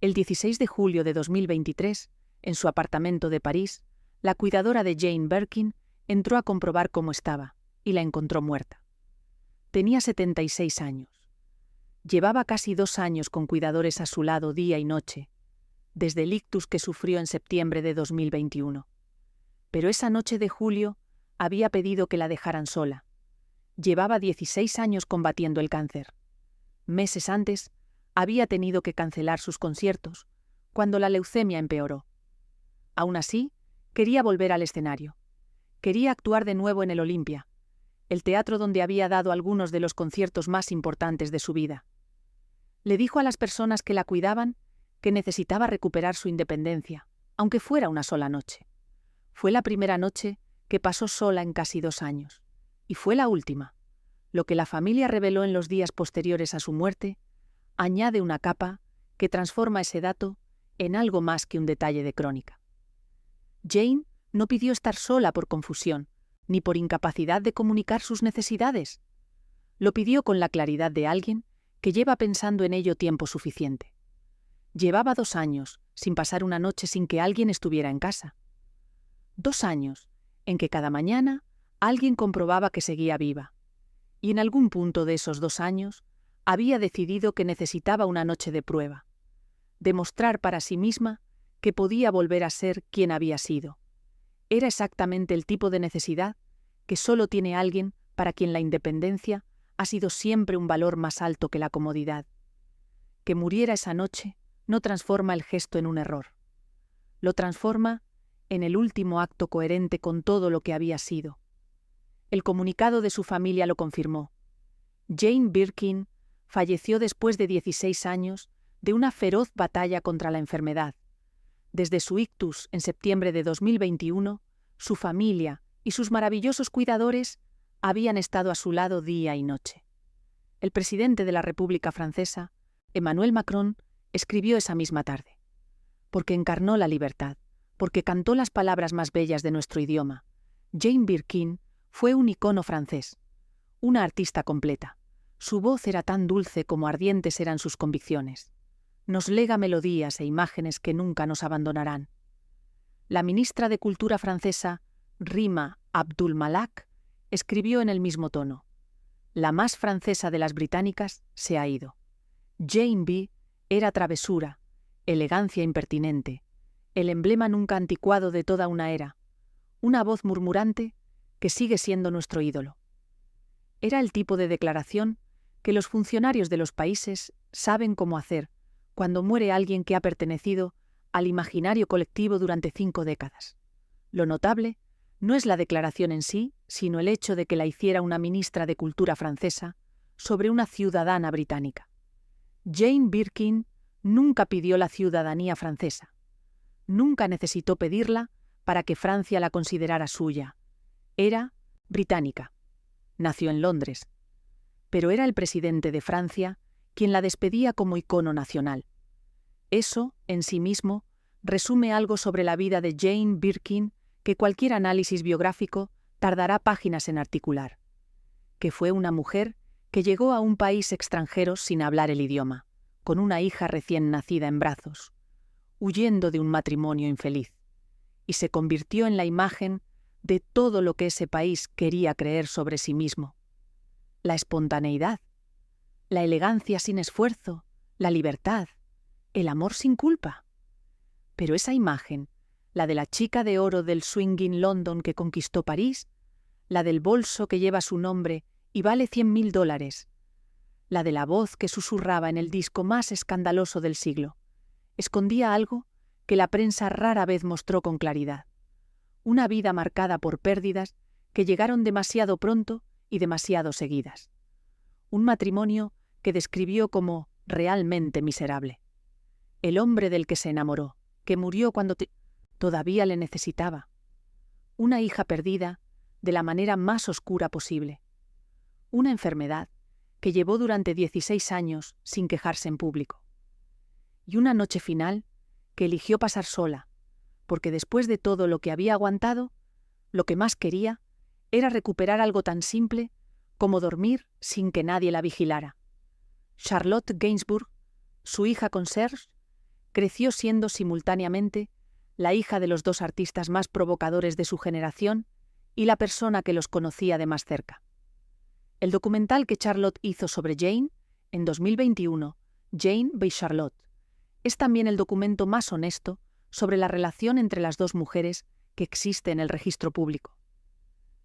El 16 de julio de 2023, en su apartamento de París, la cuidadora de Jane Birkin entró a comprobar cómo estaba y la encontró muerta. Tenía 76 años. Llevaba casi 2 años con cuidadores a su lado día y noche, desde el ictus que sufrió en septiembre de 2021. Pero esa noche de julio había pedido que la dejaran sola. Llevaba 16 años combatiendo el cáncer. Meses antes, había tenido que cancelar sus conciertos, cuando la leucemia empeoró. Aún así, quería volver al escenario. Quería actuar de nuevo en el Olympia, el teatro donde había dado algunos de los conciertos más importantes de su vida. Le dijo a las personas que la cuidaban que necesitaba recuperar su independencia, aunque fuera una sola noche. Fue la primera noche que pasó sola en casi 2 años, y fue la última. Lo que la familia reveló en los días posteriores a su muerte añade una capa que transforma ese dato en algo más que un detalle de crónica. Jane no pidió estar sola por confusión, ni por incapacidad de comunicar sus necesidades. Lo pidió con la claridad de alguien que lleva pensando en ello tiempo suficiente. Llevaba 2 años sin pasar una noche sin que alguien estuviera en casa. 2 años en que cada mañana alguien comprobaba que seguía viva. Y en algún punto de esos 2 años había decidido que necesitaba una noche de prueba. Demostrar para sí misma que podía volver a ser quien había sido. Era exactamente el tipo de necesidad que solo tiene alguien para quien la independencia ha sido siempre un valor más alto que la comodidad. Que muriera esa noche no transforma el gesto en un error. Lo transforma en el último acto coherente con todo lo que había sido. El comunicado de su familia lo confirmó. Jane Birkin falleció después de 16 años de una feroz batalla contra la enfermedad. Desde su ictus en septiembre de 2021, su familia y sus maravillosos cuidadores habían estado a su lado día y noche. El presidente de la República Francesa, Emmanuel Macron, escribió esa misma tarde. Porque encarnó la libertad, porque cantó las palabras más bellas de nuestro idioma, Jane Birkin fue un icono francés, una artista completa. Su voz era tan dulce como ardientes eran sus convicciones. Nos lega melodías e imágenes que nunca nos abandonarán. La ministra de Cultura francesa, Rima Abdul-Malak, escribió en el mismo tono. La más francesa de las británicas se ha ido. Jane B. era travesura, elegancia impertinente, el emblema nunca anticuado de toda una era, una voz murmurante que sigue siendo nuestro ídolo. Era el tipo de declaración que los funcionarios de los países saben cómo hacer cuando muere alguien que ha pertenecido al imaginario colectivo durante 5 décadas. Lo notable no es la declaración en sí, sino el hecho de que la hiciera una ministra de Cultura francesa sobre una ciudadana británica. Jane Birkin nunca pidió la ciudadanía francesa. Nunca necesitó pedirla para que Francia la considerara suya. Era británica. Nació en Londres. Pero era el presidente de Francia quien la despedía como icono nacional. Eso, en sí mismo, resume algo sobre la vida de Jane Birkin que cualquier análisis biográfico tardará páginas en articular. Que fue una mujer que llegó a un país extranjero sin hablar el idioma, con una hija recién nacida en brazos, huyendo de un matrimonio infeliz, y se convirtió en la imagen de todo lo que ese país quería creer sobre sí mismo. La espontaneidad, la elegancia sin esfuerzo, la libertad, el amor sin culpa. Pero esa imagen, la de la chica de oro del swinging London que conquistó París, la del bolso que lleva su nombre y vale $100.000, la de la voz que susurraba en el disco más escandaloso del siglo, escondía algo que la prensa rara vez mostró con claridad. Una vida marcada por pérdidas que llegaron demasiado pronto y demasiado seguidas. Un matrimonio que describió como realmente miserable. El hombre del que se enamoró, que murió cuando todavía le necesitaba. Una hija perdida de la manera más oscura posible. Una enfermedad que llevó durante 16 años sin quejarse en público. Y una noche final que eligió pasar sola, porque después de todo lo que había aguantado, lo que más quería era recuperar algo tan simple como dormir sin que nadie la vigilara. Charlotte Gainsbourg, su hija conserje, creció siendo simultáneamente la hija de los dos artistas más provocadores de su generación y la persona que los conocía de más cerca. El documental que Charlotte hizo sobre Jane, en 2021, Jane by Charlotte, es también el documento más honesto sobre la relación entre las dos mujeres que existe en el registro público.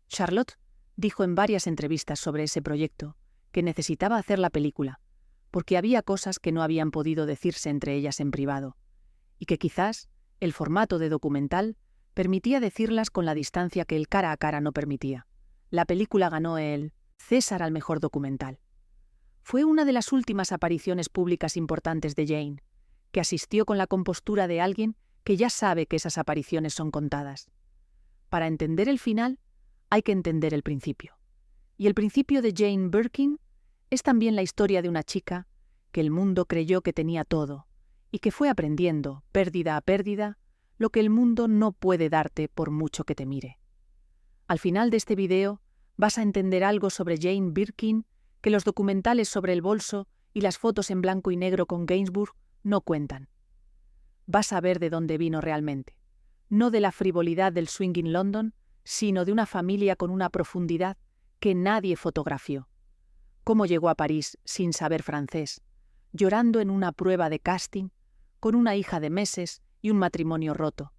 Charlotte dijo en varias entrevistas sobre ese proyecto que necesitaba hacer la película, porque había cosas que no habían podido decirse entre ellas en privado, y que quizás el formato de documental permitía decirlas con la distancia que el cara a cara no permitía. La película ganó el César al mejor documental. Fue una de las últimas apariciones públicas importantes de Jane, que asistió con la compostura de alguien que ya sabe que esas apariciones son contadas. Para entender el final, hay que entender el principio. Y el principio de Jane Birkin es también la historia de una chica que el mundo creyó que tenía todo y que fue aprendiendo, pérdida a pérdida, lo que el mundo no puede darte por mucho que te mire. Al final de este video vas a entender algo sobre Jane Birkin que los documentales sobre el bolso y las fotos en blanco y negro con Gainsbourg no cuentan. Vas a ver de dónde vino realmente, no de la frivolidad del swinging London, sino de una familia con una profundidad que nadie fotografió. Cómo llegó a París sin saber francés, llorando en una prueba de casting, con una hija de meses y un matrimonio roto,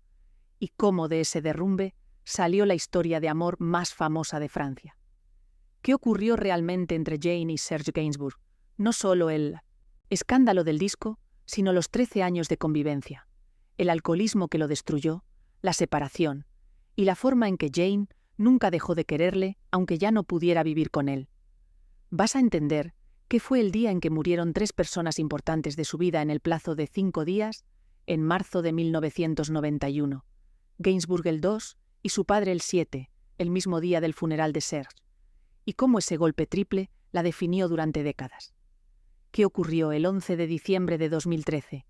y cómo de ese derrumbe salió la historia de amor más famosa de Francia. ¿Qué ocurrió realmente entre Jane y Serge Gainsbourg? No solo el escándalo del disco, sino los 13 años de convivencia, el alcoholismo que lo destruyó, la separación, y la forma en que Jane nunca dejó de quererle, aunque ya no pudiera vivir con él. Vas a entender qué fue el día en que murieron 3 personas importantes de su vida en el plazo de 5 días, en marzo de 1991, Gainsbourg el 2 y su padre el 7, el mismo día del funeral de Serge, y cómo ese golpe triple la definió durante décadas. ¿Qué ocurrió el 11 de diciembre de 2013,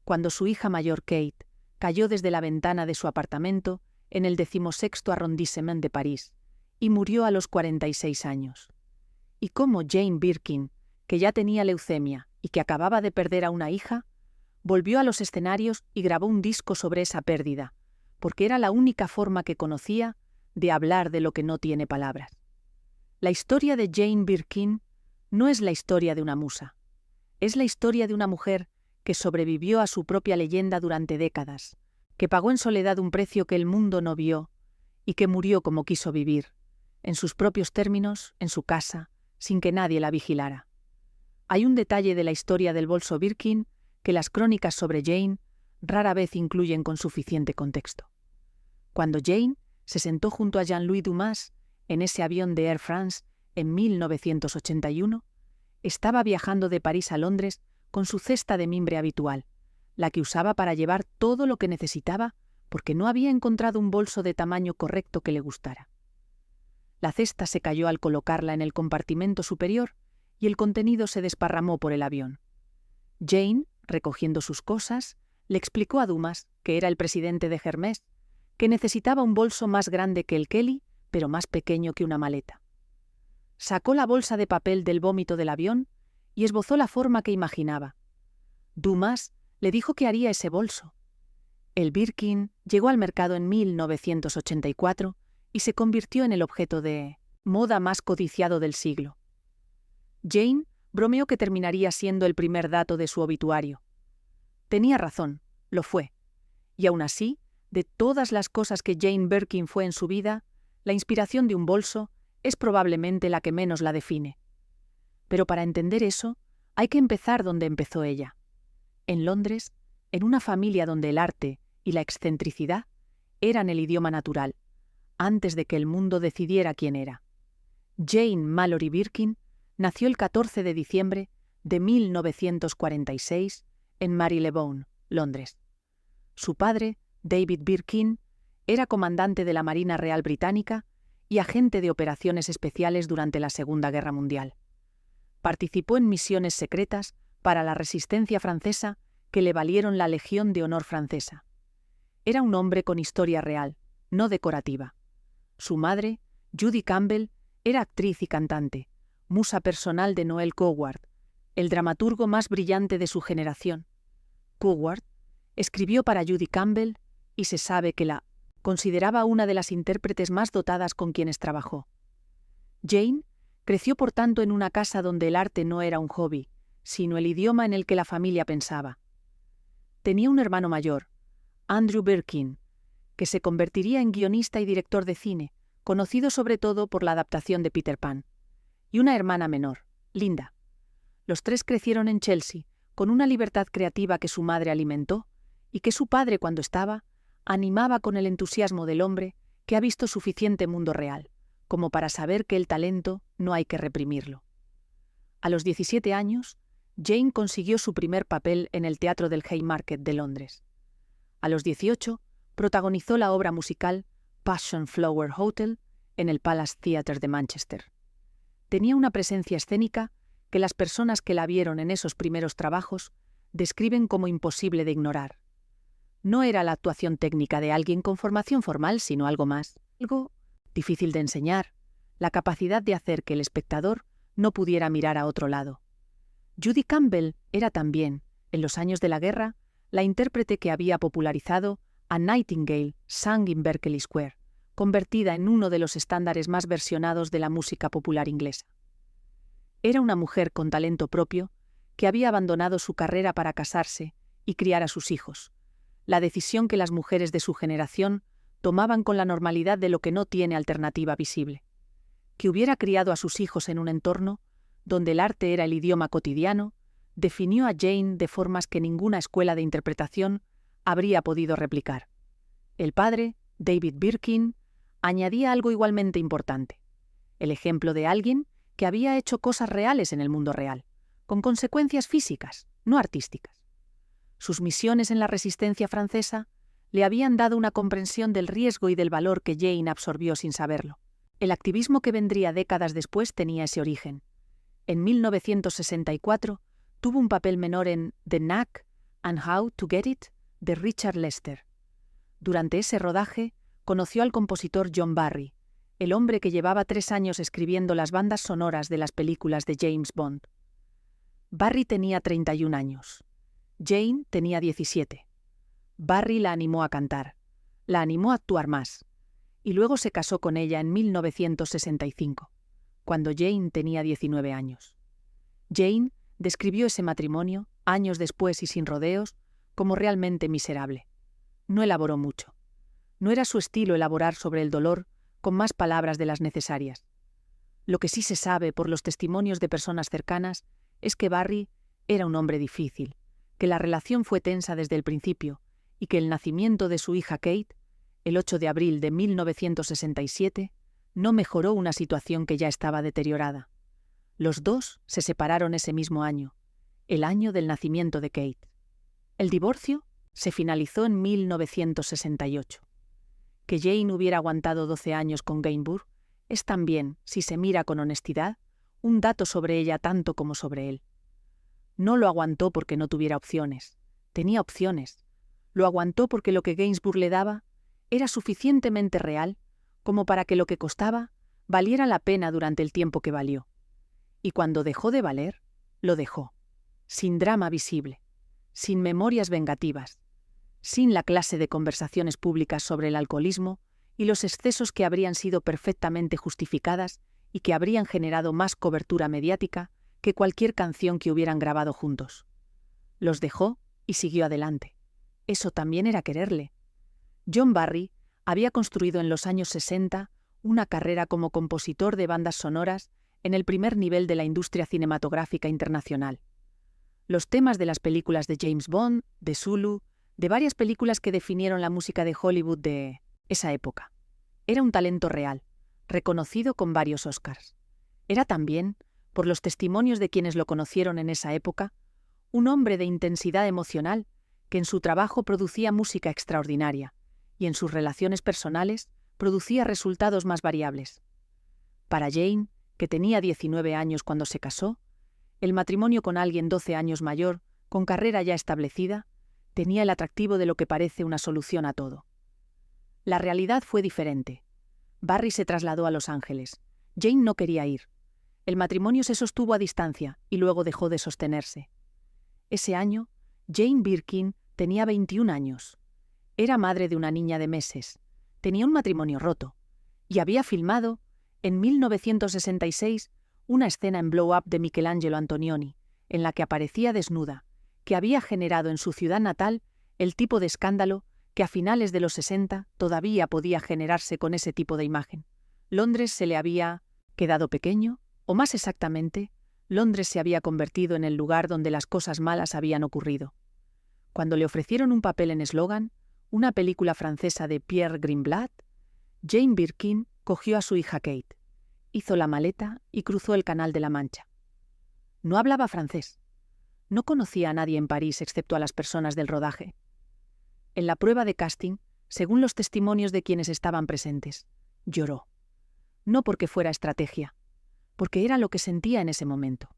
cuando su hija mayor Kate cayó desde la ventana de su apartamento en el 16º arrondissement de París y murió a los 46 años? ¿Y cómo Jane Birkin, que ya tenía leucemia y que acababa de perder a una hija, volvió a los escenarios y grabó un disco sobre esa pérdida, porque era la única forma que conocía de hablar de lo que no tiene palabras? La historia de Jane Birkin no es la historia de una musa. Es la historia de una mujer que sobrevivió a su propia leyenda durante décadas, que pagó en soledad un precio que el mundo no vio y que murió como quiso vivir, en sus propios términos, en su casa, sin que nadie la vigilara. Hay un detalle de la historia del bolso Birkin que las crónicas sobre Jane rara vez incluyen con suficiente contexto. Cuando Jane se sentó junto a Jean-Louis Dumas en ese avión de Air France en 1981, estaba viajando de París a Londres con su cesta de mimbre habitual, la que usaba para llevar todo lo que necesitaba porque no había encontrado un bolso de tamaño correcto que le gustara. La cesta se cayó al colocarla en el compartimento superior y el contenido se desparramó por el avión. Jane, recogiendo sus cosas, le explicó a Dumas, que era el presidente de Hermès, que necesitaba un bolso más grande que el Kelly, pero más pequeño que una maleta. Sacó la bolsa de papel del vómito del avión y esbozó la forma que imaginaba. Dumas le dijo que haría ese bolso. El Birkin llegó al mercado en 1984 y se convirtió en el objeto de moda más codiciado del siglo. Jane bromeó que terminaría siendo el primer dato de su obituario. Tenía razón, lo fue. Y aún así, de todas las cosas que Jane Birkin fue en su vida, la inspiración de un bolso es probablemente la que menos la define. Pero para entender eso, hay que empezar donde empezó ella. En Londres, en una familia donde el arte y la excentricidad eran el idioma natural, antes de que el mundo decidiera quién era. Jane Mallory Birkin nació el 14 de diciembre de 1946 en Marylebone, Londres. Su padre, David Birkin, era comandante de la Marina Real Británica y agente de operaciones especiales durante la Segunda Guerra Mundial. Participó en misiones secretas para la resistencia francesa que le valieron la Legión de Honor francesa. Era un hombre con historia real, no decorativa. Su madre, Judy Campbell, era actriz y cantante, musa personal de Noel Coward, el dramaturgo más brillante de su generación. Coward Escribió para Judy Campbell y se sabe que la consideraba una de las intérpretes más dotadas con quienes trabajó. Jane creció por tanto en una casa donde el arte no era un hobby, sino el idioma en el que la familia pensaba. Tenía un hermano mayor, Andrew Birkin, que se convertiría en guionista y director de cine, conocido sobre todo por la adaptación de Peter Pan, y una hermana menor, Linda. Los tres crecieron en Chelsea, con una libertad creativa que su madre alimentó y que su padre, cuando estaba, animaba con el entusiasmo del hombre que ha visto suficiente mundo real, como para saber que el talento no hay que reprimirlo. A los 17 años, Jane consiguió su primer papel en el Teatro del Haymarket de Londres. A los 18, protagonizó la obra musical Passion Flower Hotel en el Palace Theatre de Manchester. Tenía una presencia escénica que las personas que la vieron en esos primeros trabajos describen como imposible de ignorar. No era la actuación técnica de alguien con formación formal, sino algo más, algo difícil de enseñar, la capacidad de hacer que el espectador no pudiera mirar a otro lado. Judy Campbell era también, en los años de la guerra, la intérprete que había popularizado A Nightingale Sang in Berkeley Square, convertida en uno de los estándares más versionados de la música popular inglesa. Era una mujer con talento propio que había abandonado su carrera para casarse y criar a sus hijos, la decisión que las mujeres de su generación tomaban con la normalidad de lo que no tiene alternativa visible. Que hubiera criado a sus hijos en un entorno donde el arte era el idioma cotidiano, definió a Jane de formas que ninguna escuela de interpretación habría podido replicar. El padre, David Birkin, añadía algo igualmente importante: el ejemplo de alguien que había hecho cosas reales en el mundo real, con consecuencias físicas, no artísticas. Sus misiones en la resistencia francesa le habían dado una comprensión del riesgo y del valor que Jane absorbió sin saberlo. El activismo que vendría décadas después tenía ese origen. En 1964 tuvo un papel menor en The Knack and How to Get It de Richard Lester. Durante ese rodaje conoció al compositor John Barry, el hombre que llevaba 3 años escribiendo las bandas sonoras de las películas de James Bond. Barry tenía 31 años. Jane tenía 17. Barry la animó a cantar, la animó a actuar más, y luego se casó con ella en 1965, cuando Jane tenía 19 años. Jane describió ese matrimonio, años después y sin rodeos, como realmente miserable. No elaboró mucho. No era su estilo elaborar sobre el dolor con más palabras de las necesarias. Lo que sí se sabe por los testimonios de personas cercanas es que Barry era un hombre difícil, que la relación fue tensa desde el principio y que el nacimiento de su hija Kate, el 8 de abril de 1967, no mejoró una situación que ya estaba deteriorada. Los dos se separaron ese mismo año, el año del nacimiento de Kate. El divorcio se finalizó en 1968. Que Jane hubiera aguantado 12 años con Gainsbourg es también, si se mira con honestidad, un dato sobre ella tanto como sobre él. No lo aguantó porque no tuviera opciones. Tenía opciones. Lo aguantó porque lo que Gainsbourg le daba era suficientemente real como para que lo que costaba valiera la pena durante el tiempo que valió. Y cuando dejó de valer, lo dejó. Sin drama visible, sin memorias vengativas, sin la clase de conversaciones públicas sobre el alcoholismo y los excesos que habrían sido perfectamente justificadas y que habrían generado más cobertura mediática que cualquier canción que hubieran grabado juntos. Los dejó y siguió adelante. Eso también era quererle. John Barry había construido en los años 60 una carrera como compositor de bandas sonoras en el primer nivel de la industria cinematográfica internacional. Los temas de las películas de James Bond, de Zulu, de varias películas que definieron la música de Hollywood de esa época. Era un talento real, reconocido con varios Oscars. Era también, por los testimonios de quienes lo conocieron en esa época, un hombre de intensidad emocional que en su trabajo producía música extraordinaria y en sus relaciones personales producía resultados más variables. Para Jane, que tenía 19 años cuando se casó, el matrimonio con alguien 12 años mayor, con carrera ya establecida, tenía el atractivo de lo que parece una solución a todo. La realidad fue diferente. Barry se trasladó a Los Ángeles. Jane no quería ir. El matrimonio se sostuvo a distancia y luego dejó de sostenerse. Ese año, Jane Birkin Tenía 21 años. Era madre de una niña de meses. Tenía un matrimonio roto. Y había filmado, en 1966, una escena en Blow Up de Michelangelo Antonioni, en la que aparecía desnuda, que había generado en su ciudad natal el tipo de escándalo que a finales de los 60 todavía podía generarse con ese tipo de imagen. Londres se le había quedado pequeño, o más exactamente, Londres se había convertido en el lugar donde las cosas malas habían ocurrido. Cuando le ofrecieron un papel en Slogan, una película francesa de Pierre Greenblatt, Jane Birkin cogió a su hija Kate, hizo la maleta y cruzó el Canal de la Mancha. No hablaba francés. No conocía a nadie en París excepto a las personas del rodaje. En la prueba de casting, según los testimonios de quienes estaban presentes, lloró. No porque fuera estrategia, porque era lo que sentía en ese momento.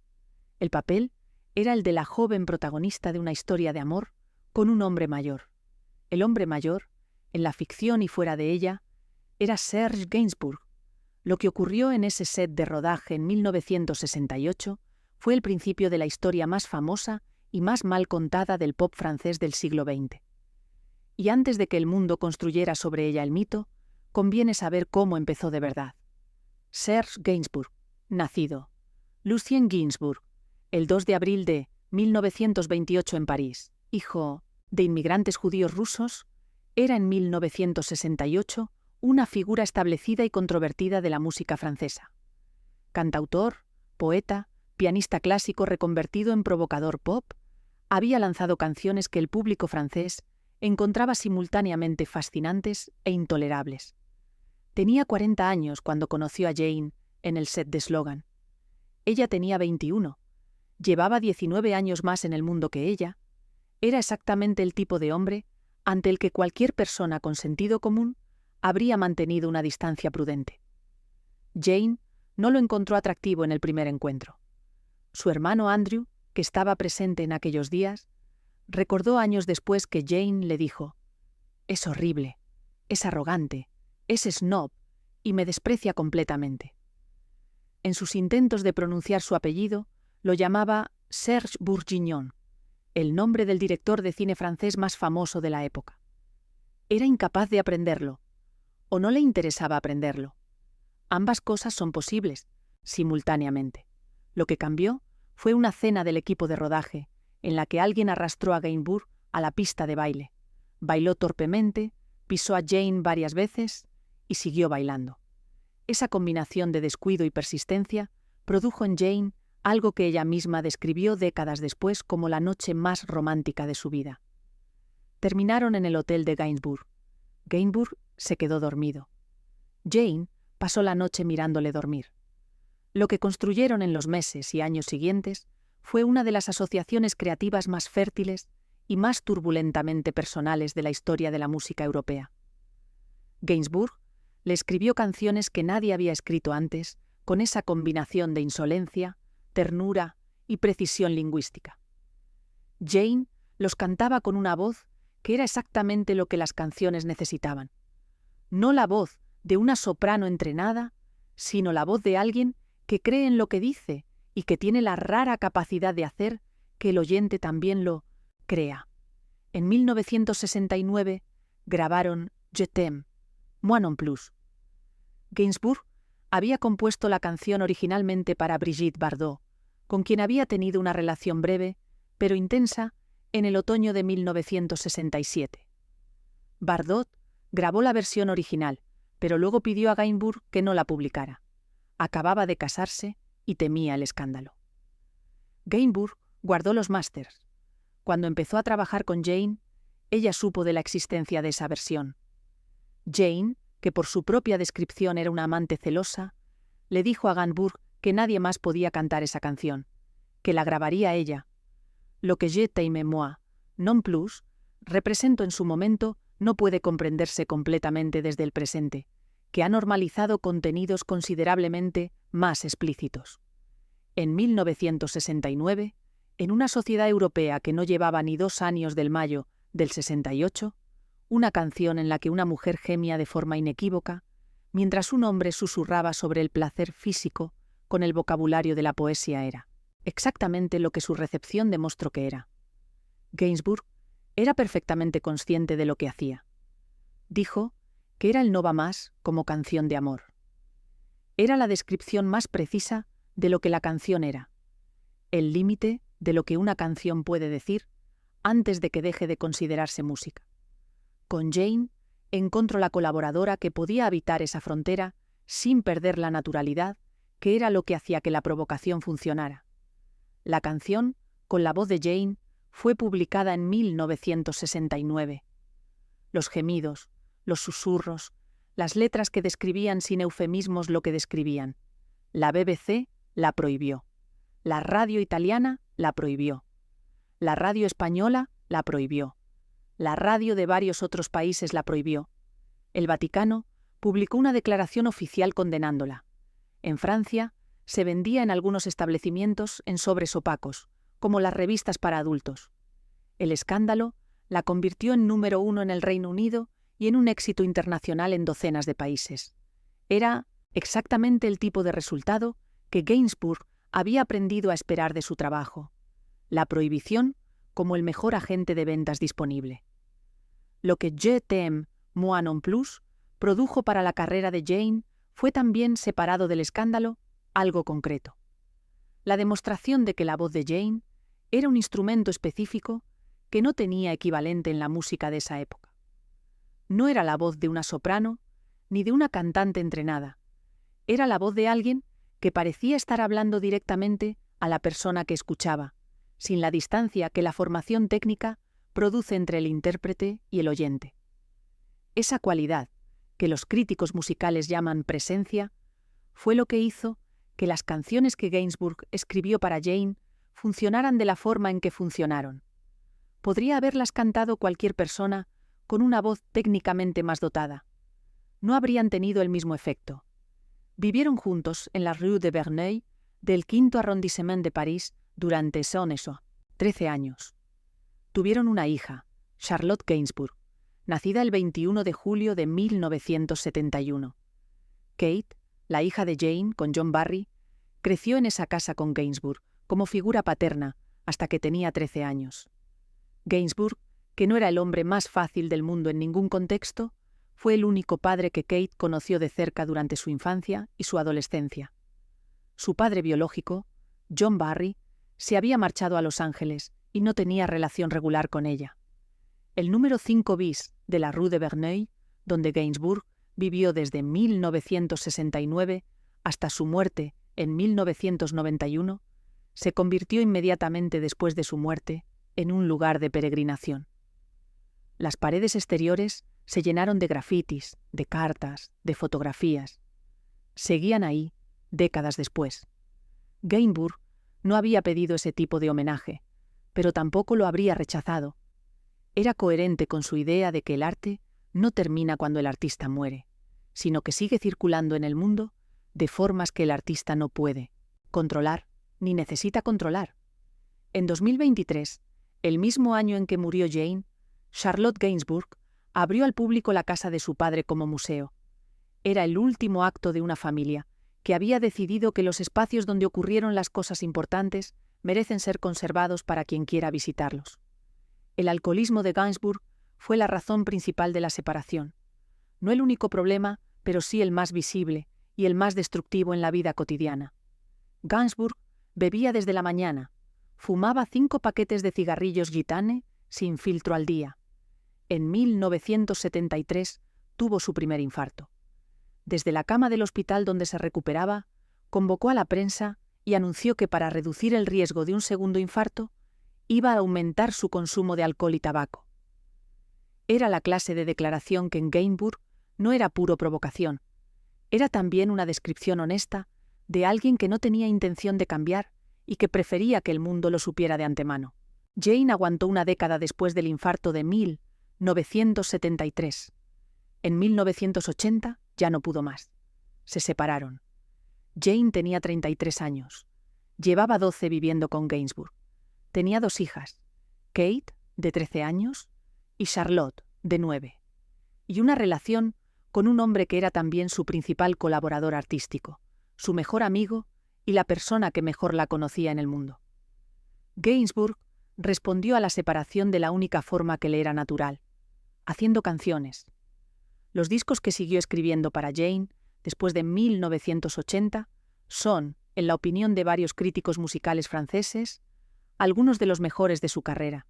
El papel era el de la joven protagonista de una historia de amor con un hombre mayor. El hombre mayor, en la ficción y fuera de ella, era Serge Gainsbourg. Lo que ocurrió en ese set de rodaje en 1968 fue el principio de la historia más famosa y más mal contada del pop francés del siglo XX. Y antes de que el mundo construyera sobre ella el mito, conviene saber cómo empezó de verdad. Serge Gainsbourg, nacido Lucien Gainsbourg, el 2 de abril de 1928 en París, hijo de inmigrantes judíos rusos, era en 1968 una figura establecida y controvertida de la música francesa. Cantautor, poeta, pianista clásico reconvertido en provocador pop, había lanzado canciones que el público francés encontraba simultáneamente fascinantes e intolerables. Tenía 40 años cuando conoció a Jane en el set de Slogan. Ella tenía 21. Llevaba 19 años más en el mundo que ella. Era exactamente el tipo de hombre ante el que cualquier persona con sentido común habría mantenido una distancia prudente. Jane no lo encontró atractivo en el primer encuentro. Su hermano Andrew, que estaba presente en aquellos días, recordó años después que Jane le dijo: «Es horrible, es arrogante, es snob y me desprecia completamente». En sus intentos de pronunciar su apellido, lo llamaba Serge Bourguignon, el nombre del director de cine francés más famoso de la época. Era incapaz de aprenderlo, o no le interesaba aprenderlo. Ambas cosas son posibles, simultáneamente. Lo que cambió fue una cena del equipo de rodaje, en la que alguien arrastró a Gainsbourg a la pista de baile. Bailó torpemente, pisó a Jane varias veces y siguió bailando. Esa combinación de descuido y persistencia produjo en Jane algo que ella misma describió décadas después como la noche más romántica de su vida. Terminaron en el hotel de Gainsbourg. Gainsbourg se quedó dormido. Jane pasó la noche mirándole dormir. Lo que construyeron en los meses y años siguientes fue una de las asociaciones creativas más fértiles y más turbulentamente personales de la historia de la música europea. Gainsbourg le escribió canciones que nadie había escrito antes, con esa combinación de insolencia, ternura y precisión lingüística. Jane los cantaba con una voz que era exactamente lo que las canciones necesitaban. No la voz de una soprano entrenada, sino la voz de alguien que cree en lo que dice y que tiene la rara capacidad de hacer que el oyente también lo crea. En 1969 grabaron Je t'aime, moi non plus. Gainsbourg había compuesto la canción originalmente para Brigitte Bardot, con quien había tenido una relación breve, pero intensa, en el otoño de 1967. Bardot grabó la versión original, pero luego pidió a Gainsbourg que no la publicara. Acababa de casarse y temía el escándalo. Gainsbourg guardó los másters. Cuando empezó a trabajar con Jane, ella supo de la existencia de esa versión. Jane, que por su propia descripción era una amante celosa, le dijo a Gainsbourg que nadie más podía cantar esa canción, que la grabaría ella. Lo que Je t'aime moi, non plus, representó en su momento, no puede comprenderse completamente desde el presente, que ha normalizado contenidos considerablemente más explícitos. En 1969, en una sociedad europea que no llevaba ni 2 años del mayo del 68, una canción en la que una mujer gemía de forma inequívoca, mientras un hombre susurraba sobre el placer físico con el vocabulario de la poesía era exactamente lo que su recepción demostró que era. Gainsbourg Era perfectamente consciente de lo que hacía. Dijo que era el No va más como canción de amor. Era la descripción más precisa de lo que la canción era, el límite de lo que una canción puede decir antes de que deje de considerarse música. Con Jane encontró la colaboradora que podía habitar esa frontera sin perder la naturalidad, que era lo que hacía que la provocación funcionara. La canción, con la voz de Jane, fue publicada en 1969. Los gemidos, los susurros, las letras que describían sin eufemismos lo que describían. La BBC la prohibió. La radio italiana la prohibió. La radio española la prohibió. La radio de varios otros países la prohibió. El Vaticano publicó una declaración oficial condenándola. En Francia se vendía en algunos establecimientos en sobres opacos, como las revistas para adultos. El escándalo la convirtió en número 1 en el Reino Unido y en un éxito internacional en docenas de países. Era exactamente el tipo de resultado que Gainsbourg había aprendido a esperar de su trabajo. La prohibición como el mejor agente de ventas disponible. Lo que Je t'aime, moi non plus produjo para la carrera de Jane fue también, separado del escándalo, algo concreto. La demostración de que la voz de Jane era un instrumento específico que no tenía equivalente en la música de esa época. No era la voz de una soprano ni de una cantante entrenada. Era la voz de alguien que parecía estar hablando directamente a la persona que escuchaba, sin la distancia que la formación técnica produce entre el intérprete y el oyente. Esa cualidad, que los críticos musicales llaman presencia, fue lo que hizo que las canciones que Gainsbourg escribió para Jane funcionaran de la forma en que funcionaron. Podría haberlas cantado cualquier persona con una voz técnicamente más dotada. No habrían tenido el mismo efecto. Vivieron juntos en la Rue de Verneuil del 5º arrondissement de París durante 13 años. Tuvieron una hija, Charlotte Gainsbourg, nacida el 21 de julio de 1971. Kate, la hija de Jane con John Barry, creció en esa casa con Gainsbourg como figura paterna hasta que tenía 13 años. Gainsbourg, que no era el hombre más fácil del mundo en ningún contexto, fue el único padre que Kate conoció de cerca durante su infancia y su adolescencia. Su padre biológico, John Barry, se había marchado a Los Ángeles y no tenía relación regular con ella. El número 5 bis de la Rue de Verneuil, donde Gainsbourg vivió desde 1969 hasta su muerte en 1991, se convirtió inmediatamente después de su muerte en un lugar de peregrinación. Las paredes exteriores se llenaron de grafitis, de cartas, de fotografías. Seguían ahí décadas después. Gainsbourg no había pedido ese tipo de homenaje, pero tampoco lo habría rechazado. Era coherente con su idea de que el arte no termina cuando el artista muere, sino que sigue circulando en el mundo de formas que el artista no puede controlar ni necesita controlar. En 2023, el mismo año en que murió Jane, Charlotte Gainsbourg abrió al público la casa de su padre como museo. Era el último acto de una familia que había decidido que los espacios donde ocurrieron las cosas importantes merecen ser conservados para quien quiera visitarlos. El alcoholismo de Gainsbourg fue la razón principal de la separación. No el único problema, pero sí el más visible y el más destructivo en la vida cotidiana. Gainsbourg bebía desde la mañana, fumaba 5 paquetes de cigarrillos Gitane sin filtro al día. En 1973 tuvo su primer infarto. Desde la cama del hospital donde se recuperaba, convocó a la prensa y anunció que para reducir el riesgo de un segundo infarto, iba a aumentar su consumo de alcohol y tabaco. Era la clase de declaración que en Gainsbourg no era puro provocación. Era también una descripción honesta de alguien que no tenía intención de cambiar y que prefería que el mundo lo supiera de antemano. Jane aguantó una década después del infarto de 1973. En 1980 ya no pudo más. Se separaron. Jane tenía 33 años. Llevaba 12 viviendo con Gainsbourg. Tenía 2 hijas, Kate, de 13 años, y Charlotte, de 9. Y una relación con un hombre que era también su principal colaborador artístico, su mejor amigo y la persona que mejor la conocía en el mundo. Gainsbourg respondió a la separación de la única forma que le era natural, haciendo canciones. Los discos que siguió escribiendo para Jane, después de 1980, son, en la opinión de varios críticos musicales franceses, algunos de los mejores de su carrera.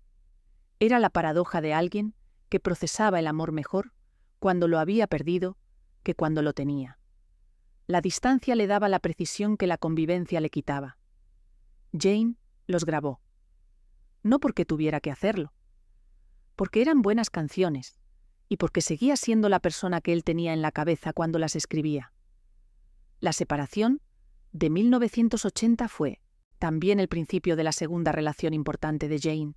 Era la paradoja de alguien que procesaba el amor mejor cuando lo había perdido que cuando lo tenía. La distancia le daba la precisión que la convivencia le quitaba. Jane los grabó. No porque tuviera que hacerlo, porque eran buenas canciones y porque seguía siendo la persona que él tenía en la cabeza cuando las escribía. La separación de 1980 fue también el principio de la segunda relación importante de Jane,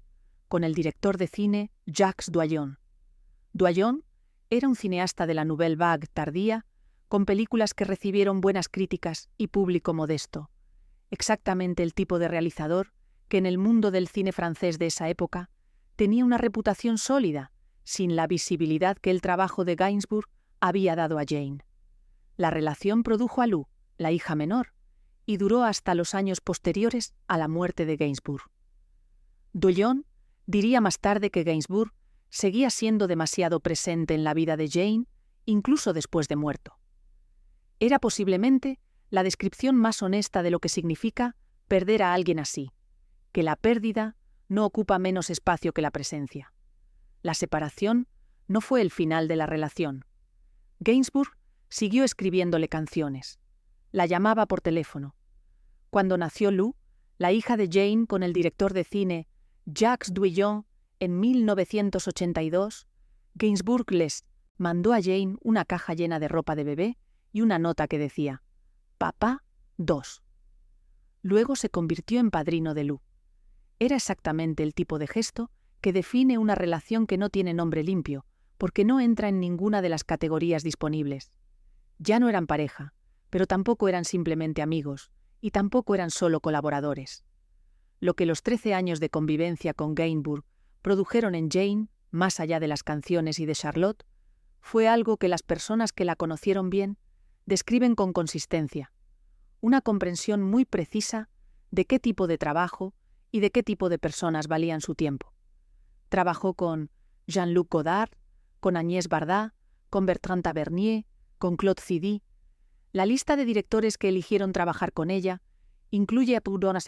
con el director de cine Jacques Doillon. Doillon era un cineasta de la Nouvelle Vague tardía, con películas que recibieron buenas críticas y público modesto. Exactamente el tipo de realizador que en el mundo del cine francés de esa época tenía una reputación sólida, sin la visibilidad que el trabajo de Gainsbourg había dado a Jane. La relación produjo a Lou, la hija menor, y duró hasta los años posteriores a la muerte de Gainsbourg. Doillon diría más tarde que Gainsbourg seguía siendo demasiado presente en la vida de Jane, incluso después de muerto. Era posiblemente la descripción más honesta de lo que significa perder a alguien así, que la pérdida no ocupa menos espacio que la presencia. La separación no fue el final de la relación. Gainsbourg siguió escribiéndole canciones. La llamaba por teléfono. Cuando nació Lou, la hija de Jane, con el director de cine Jacques Doillon en 1982, Gainsbourg les mandó a Jane una caja llena de ropa de bebé y una nota que decía «Papá 2». Luego se convirtió en padrino de Lou. Era exactamente el tipo de gesto que define una relación que no tiene nombre limpio, porque no entra en ninguna de las categorías disponibles. Ya no eran pareja, pero tampoco eran simplemente amigos, y tampoco eran solo colaboradores. Lo que los 13 años de convivencia con Gainsbourg produjeron en Jane, más allá de las canciones y de Charlotte, fue algo que las personas que la conocieron bien describen con consistencia, una comprensión muy precisa de qué tipo de trabajo y de qué tipo de personas valían su tiempo. Trabajó con Jean-Luc Godard, con Agnès Varda, con Bertrand Tavernier, con Claude Zidi. La lista de directores que eligieron trabajar con ella incluye a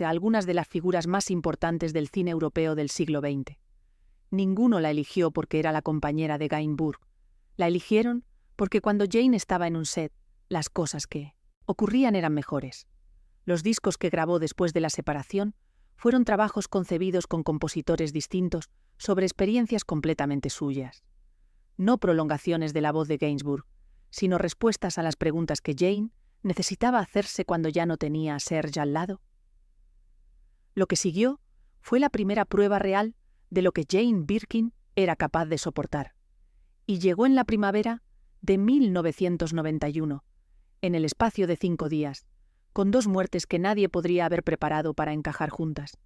algunas de las figuras más importantes del cine europeo del siglo XX. Ninguno la eligió porque era la compañera de Gainsbourg. La eligieron porque cuando Jane estaba en un set, las cosas que ocurrían eran mejores. Los discos que grabó después de la separación fueron trabajos concebidos con compositores distintos sobre experiencias completamente suyas. No prolongaciones de la voz de Gainsbourg, sino respuestas a las preguntas que Jane necesitaba hacerse cuando ya no tenía a Serge al lado. Lo que siguió fue la primera prueba real de lo que Jane Birkin era capaz de soportar, y llegó en la primavera de 1991, en el espacio de 5 días, con 2 muertes que nadie podría haber preparado para encajar juntas.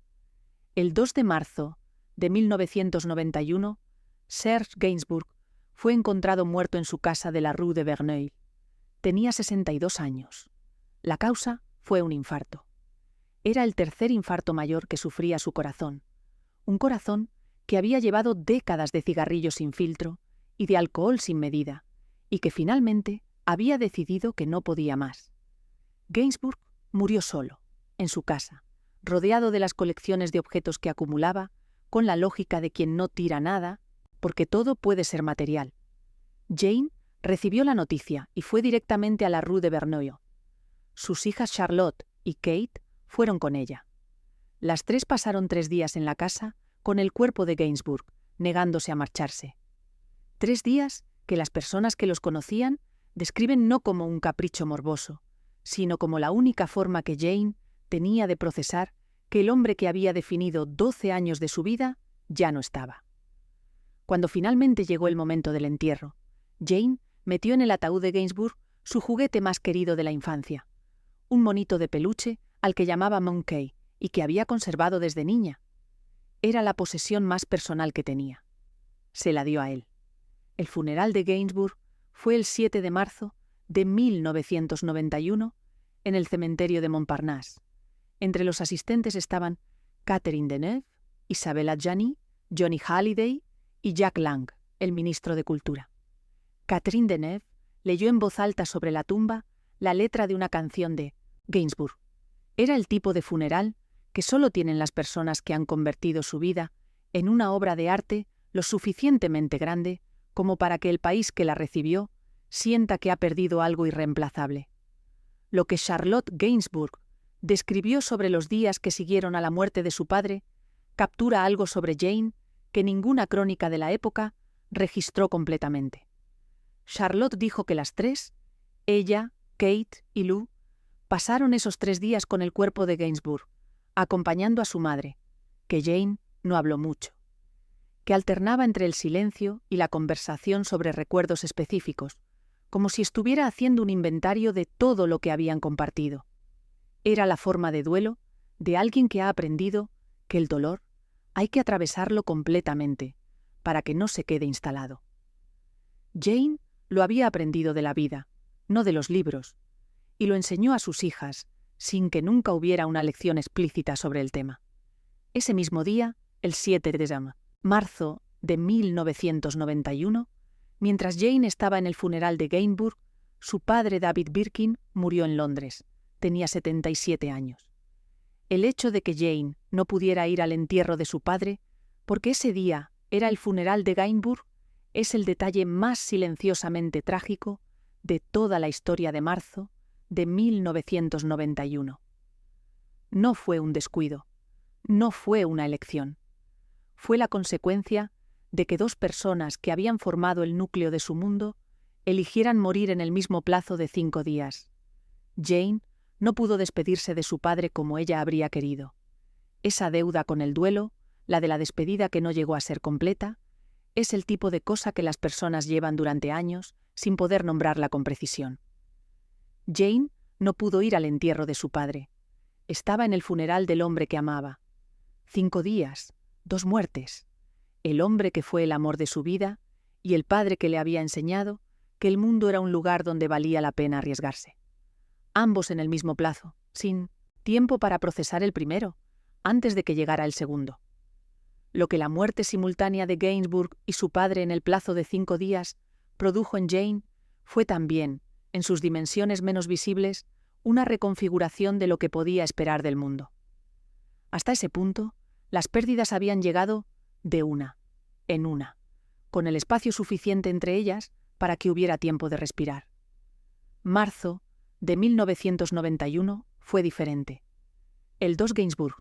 El 2 de marzo de 1991, Serge Gainsbourg fue encontrado muerto en su casa de la Rue de Verneuil. Tenía 62 años. La causa fue un infarto. Era el tercer infarto mayor que sufría su corazón. Un corazón que había llevado décadas de cigarrillos sin filtro y de alcohol sin medida, y que finalmente había decidido que no podía más. Gainsbourg murió solo, en su casa, rodeado de las colecciones de objetos que acumulaba, con la lógica de quien no tira nada, porque todo puede ser material. Jane recibió la noticia y fue directamente a la Rue de Verneuil. Sus hijas Charlotte y Kate fueron con ella. Las 3 pasaron 3 días en la casa con el cuerpo de Gainsbourg, negándose a marcharse. 3 días que las personas que los conocían describen no como un capricho morboso, sino como la única forma que Jane tenía de procesar que el hombre que había definido 12 años de su vida ya no estaba. Cuando finalmente llegó el momento del entierro, Jane metió en el ataúd de Gainsbourg su juguete más querido de la infancia, un monito de peluche al que llamaba Monkey y que había conservado desde niña. Era la posesión más personal que tenía. Se la dio a él. El funeral de Gainsbourg fue el 7 de marzo de 1991 en el cementerio de Montparnasse. Entre los asistentes estaban Catherine Deneuve, Isabella Adjani, Johnny Halliday y Jack Lang, el ministro de Cultura. Catherine Deneuve leyó en voz alta sobre la tumba la letra de una canción de Gainsbourg. Era el tipo de funeral que solo tienen las personas que han convertido su vida en una obra de arte lo suficientemente grande como para que el país que la recibió sienta que ha perdido algo irreemplazable. Lo que Charlotte Gainsbourg describió sobre los días que siguieron a la muerte de su padre captura algo sobre Jane que ninguna crónica de la época registró completamente. Charlotte dijo que las tres, ella, Kate y Lou, pasaron esos 3 días con el cuerpo de Gainsbourg, acompañando a su madre, que Jane no habló mucho, que alternaba entre el silencio y la conversación sobre recuerdos específicos, como si estuviera haciendo un inventario de todo lo que habían compartido. Era la forma de duelo de alguien que ha aprendido que el dolor hay que atravesarlo completamente para que no se quede instalado. Jane lo había aprendido de la vida, no de los libros, y lo enseñó a sus hijas, sin que nunca hubiera una lección explícita sobre el tema. Ese mismo día, el 7 de marzo de 1991, mientras Jane estaba en el funeral de Gainsbourg, su padre David Birkin murió en Londres. Tenía 77 años. El hecho de que Jane no pudiera ir al entierro de su padre, porque ese día era el funeral de Gainsbourg, es el detalle más silenciosamente trágico de toda la historia de marzo de 1991. No fue un descuido, no fue una elección. Fue la consecuencia de que 2 personas que habían formado el núcleo de su mundo eligieran morir en el mismo plazo de 5 días. Jane no pudo despedirse de su padre como ella habría querido. Esa deuda con el duelo, la de la despedida que no llegó a ser completa, es el tipo de cosa que las personas llevan durante años sin poder nombrarla con precisión. Jane no pudo ir al entierro de su padre. Estaba en el funeral del hombre que amaba. 5 días, 2 muertes. El hombre que fue el amor de su vida y el padre que le había enseñado que el mundo era un lugar donde valía la pena arriesgarse. Ambos en el mismo plazo, sin tiempo para procesar el primero, antes de que llegara el segundo. Lo que la muerte simultánea de Gainsbourg y su padre en el plazo de 5 días produjo en Jane fue también, en sus dimensiones menos visibles, una reconfiguración de lo que podía esperar del mundo. Hasta ese punto, las pérdidas habían llegado de una en una, con el espacio suficiente entre ellas para que hubiera tiempo de respirar. Marzo de 1991 fue diferente. El 2 Gainsbourg.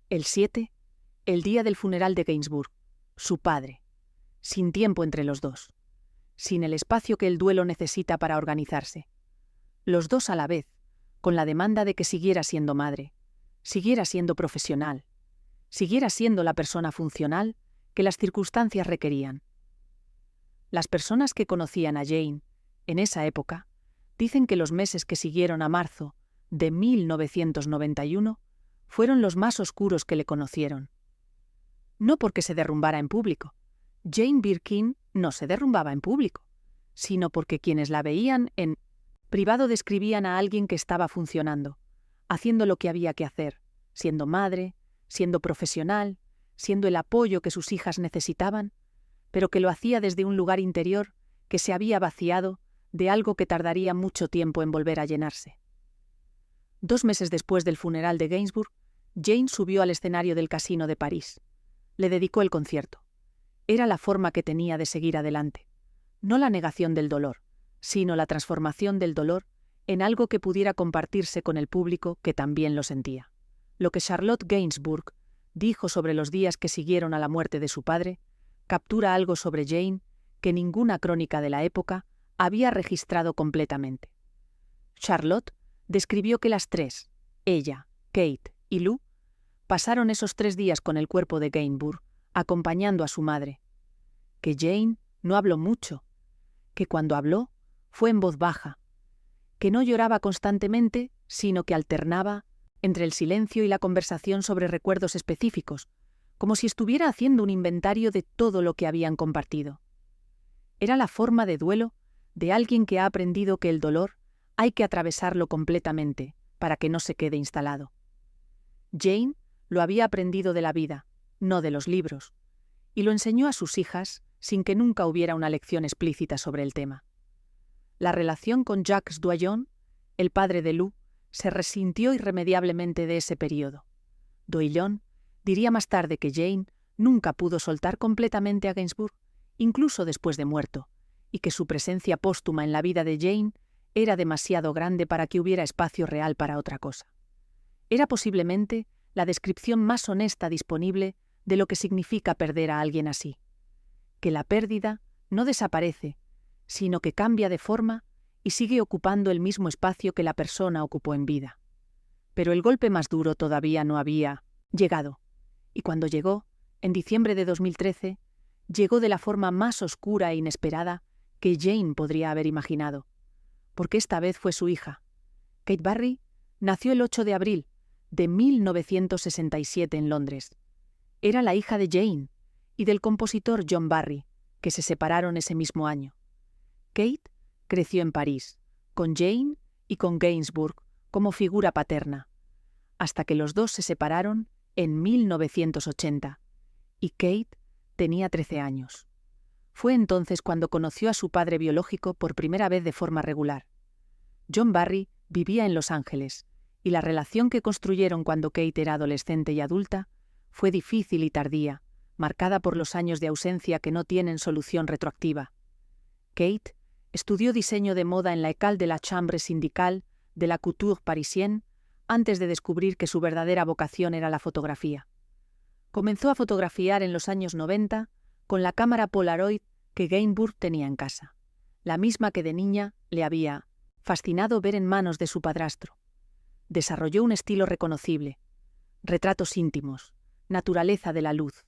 El 7, el día del funeral de Gainsbourg, su padre. Sin tiempo entre los dos. Sin el espacio que el duelo necesita para organizarse. Los dos a la vez, con la demanda de que siguiera siendo madre, siguiera siendo profesional, siguiera siendo la persona funcional que las circunstancias requerían. Las personas que conocían a Jane en esa época dicen que los meses que siguieron a marzo de 1991 fueron los más oscuros que le conocieron. No porque se derrumbara en público. Jane Birkin no se derrumbaba en público, sino porque quienes la veían en privado describían a alguien que estaba funcionando, haciendo lo que había que hacer, siendo madre, siendo profesional, siendo el apoyo que sus hijas necesitaban, pero que lo hacía desde un lugar interior que se había vaciado de algo que tardaría mucho tiempo en volver a llenarse. 2 meses después del funeral de Gainsbourg, Jane subió al escenario del Casino de París. Le dedicó el concierto. Era la forma que tenía de seguir adelante. No la negación del dolor, sino la transformación del dolor en algo que pudiera compartirse con el público que también lo sentía. Lo que Charlotte Gainsbourg dijo sobre los días que siguieron a la muerte de su padre captura algo sobre Jane que ninguna crónica de la época había registrado completamente. Charlotte describió que las 3, ella, Kate y Lou, pasaron esos 3 días con el cuerpo de Gainsbourg, acompañando a su madre. Que Jane no habló mucho, que cuando habló fue en voz baja, que no lloraba constantemente, sino que alternaba entre el silencio y la conversación sobre recuerdos específicos, como si estuviera haciendo un inventario de todo lo que habían compartido. Era la forma de duelo de alguien que ha aprendido que el dolor hay que atravesarlo completamente para que no se quede instalado. Jane lo había aprendido de la vida, no de los libros, y lo enseñó a sus hijas sin que nunca hubiera una lección explícita sobre el tema. La relación con Jacques Doillon, el padre de Lou, se resintió irremediablemente de ese período. Doillon diría más tarde que Jane nunca pudo soltar completamente a Gainsbourg, incluso después de muerto, y que su presencia póstuma en la vida de Jane era demasiado grande para que hubiera espacio real para otra cosa. Era posiblemente la descripción más honesta disponible de lo que significa perder a alguien así. Que la pérdida no desaparece, sino que cambia de forma y sigue ocupando el mismo espacio que la persona ocupó en vida. Pero el golpe más duro todavía no había llegado, y cuando llegó, en diciembre de 2013, llegó de la forma más oscura e inesperada que Jane podría haber imaginado, porque esta vez fue su hija. Kate Barry nació el 8 de abril de 1967 en Londres. Era la hija de Jane y del compositor John Barry, que se separaron ese mismo año. Kate creció en París, con Jane y con Gainsbourg como figura paterna, hasta que los dos se separaron en 1980, y Kate tenía 13 años. Fue entonces cuando conoció a su padre biológico por primera vez de forma regular. John Barry vivía en Los Ángeles, y la relación que construyeron cuando Kate era adolescente y adulta fue difícil y tardía, marcada por los años de ausencia que no tienen solución retroactiva. Kate estudió diseño de moda en la École de la Chambre Syndicale de la Couture Parisienne antes de descubrir que su verdadera vocación era la fotografía. Comenzó a fotografiar en los años 90 con la cámara Polaroid que Gainsbourg tenía en casa, la misma que de niña le había fascinado ver en manos de su padrastro. Desarrolló un estilo reconocible: retratos íntimos, naturaleza de la luz,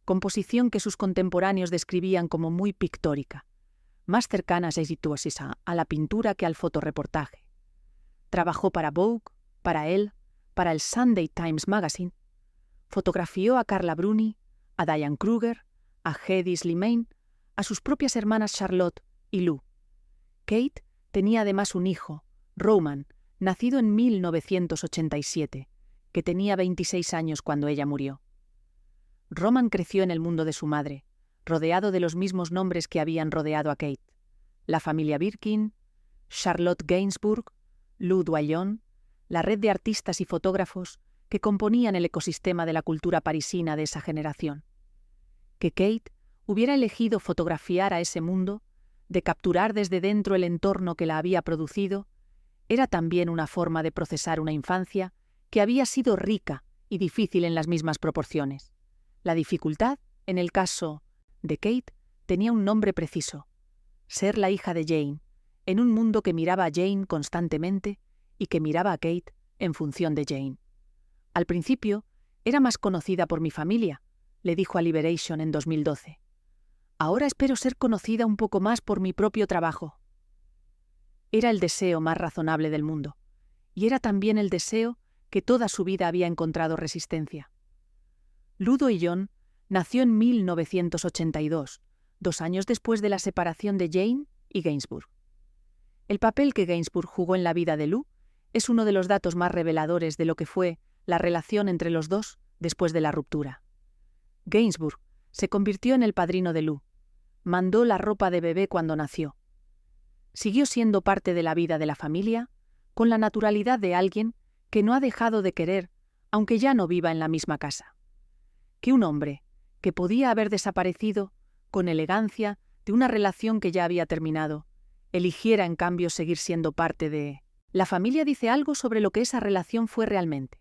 composición que sus contemporáneos describían como muy pictórica, más cercanas a la pintura que al fotoreportaje. Trabajó para Vogue, para Elle, para el Sunday Times Magazine. Fotografió a Carla Bruni, a Diane Kruger, a Hedy Slimane, a sus propias hermanas Charlotte y Lou. Kate tenía además un hijo, Roman, nacido en 1987, que tenía 26 años cuando ella murió. Roman creció en el mundo de su madre, rodeado de los mismos nombres que habían rodeado a Kate: la familia Birkin, Charlotte Gainsbourg, Lou Doillon, la red de artistas y fotógrafos que componían el ecosistema de la cultura parisina de esa generación. Que Kate hubiera elegido fotografiar a ese mundo, de capturar desde dentro el entorno que la había producido, era también una forma de procesar una infancia que había sido rica y difícil en las mismas proporciones. La dificultad, en el caso de Kate, tenía un nombre preciso: ser la hija de Jane, en un mundo que miraba a Jane constantemente y que miraba a Kate en función de Jane. Al principio, era más conocida por mi familia, le dijo a Liberation en 2012. Ahora espero ser conocida un poco más por mi propio trabajo. Era el deseo más razonable del mundo, y era también el deseo que toda su vida había encontrado resistencia. Lou Doillon nació en 1982, 2 años después de la separación de Jane y Gainsbourg. El papel que Gainsbourg jugó en la vida de Lou es uno de los datos más reveladores de lo que fue la relación entre los dos después de la ruptura. Gainsbourg se convirtió en el padrino de Lou, mandó la ropa de bebé cuando nació. Siguió siendo parte de la vida de la familia, con la naturalidad de alguien que no ha dejado de querer, aunque ya no viva en la misma casa. Que un hombre, que podía haber desaparecido, con elegancia, de una relación que ya había terminado, eligiera en cambio seguir siendo parte de... La familia dice algo sobre lo que esa relación fue realmente.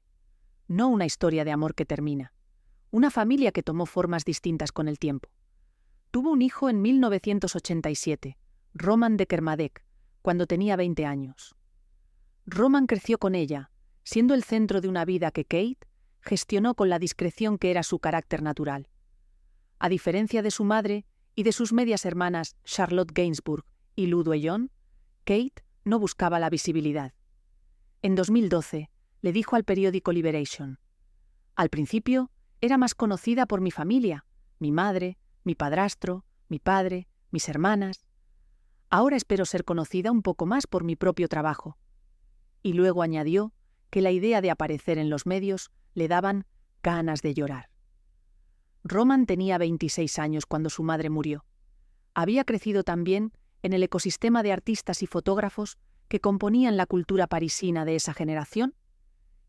No una historia de amor que termina. Una familia que tomó formas distintas con el tiempo. Tuvo un hijo en 1987, Roman de Kermadec, cuando tenía 20 años. Roman creció con ella, siendo el centro de una vida que Kate gestionó con la discreción que era su carácter natural. A diferencia de su madre y de sus medias hermanas Charlotte Gainsbourg y Lou Doillon, Kate no buscaba la visibilidad. En 2012 le dijo al periódico Liberation: al principio era más conocida por mi familia, mi madre, mi padrastro, mi padre, mis hermanas. Ahora espero ser conocida un poco más por mi propio trabajo. Y luego añadió que la idea de aparecer en los medios le daban ganas de llorar. Roman tenía 26 años cuando su madre murió. Había crecido también en el ecosistema de artistas y fotógrafos que componían la cultura parisina de esa generación.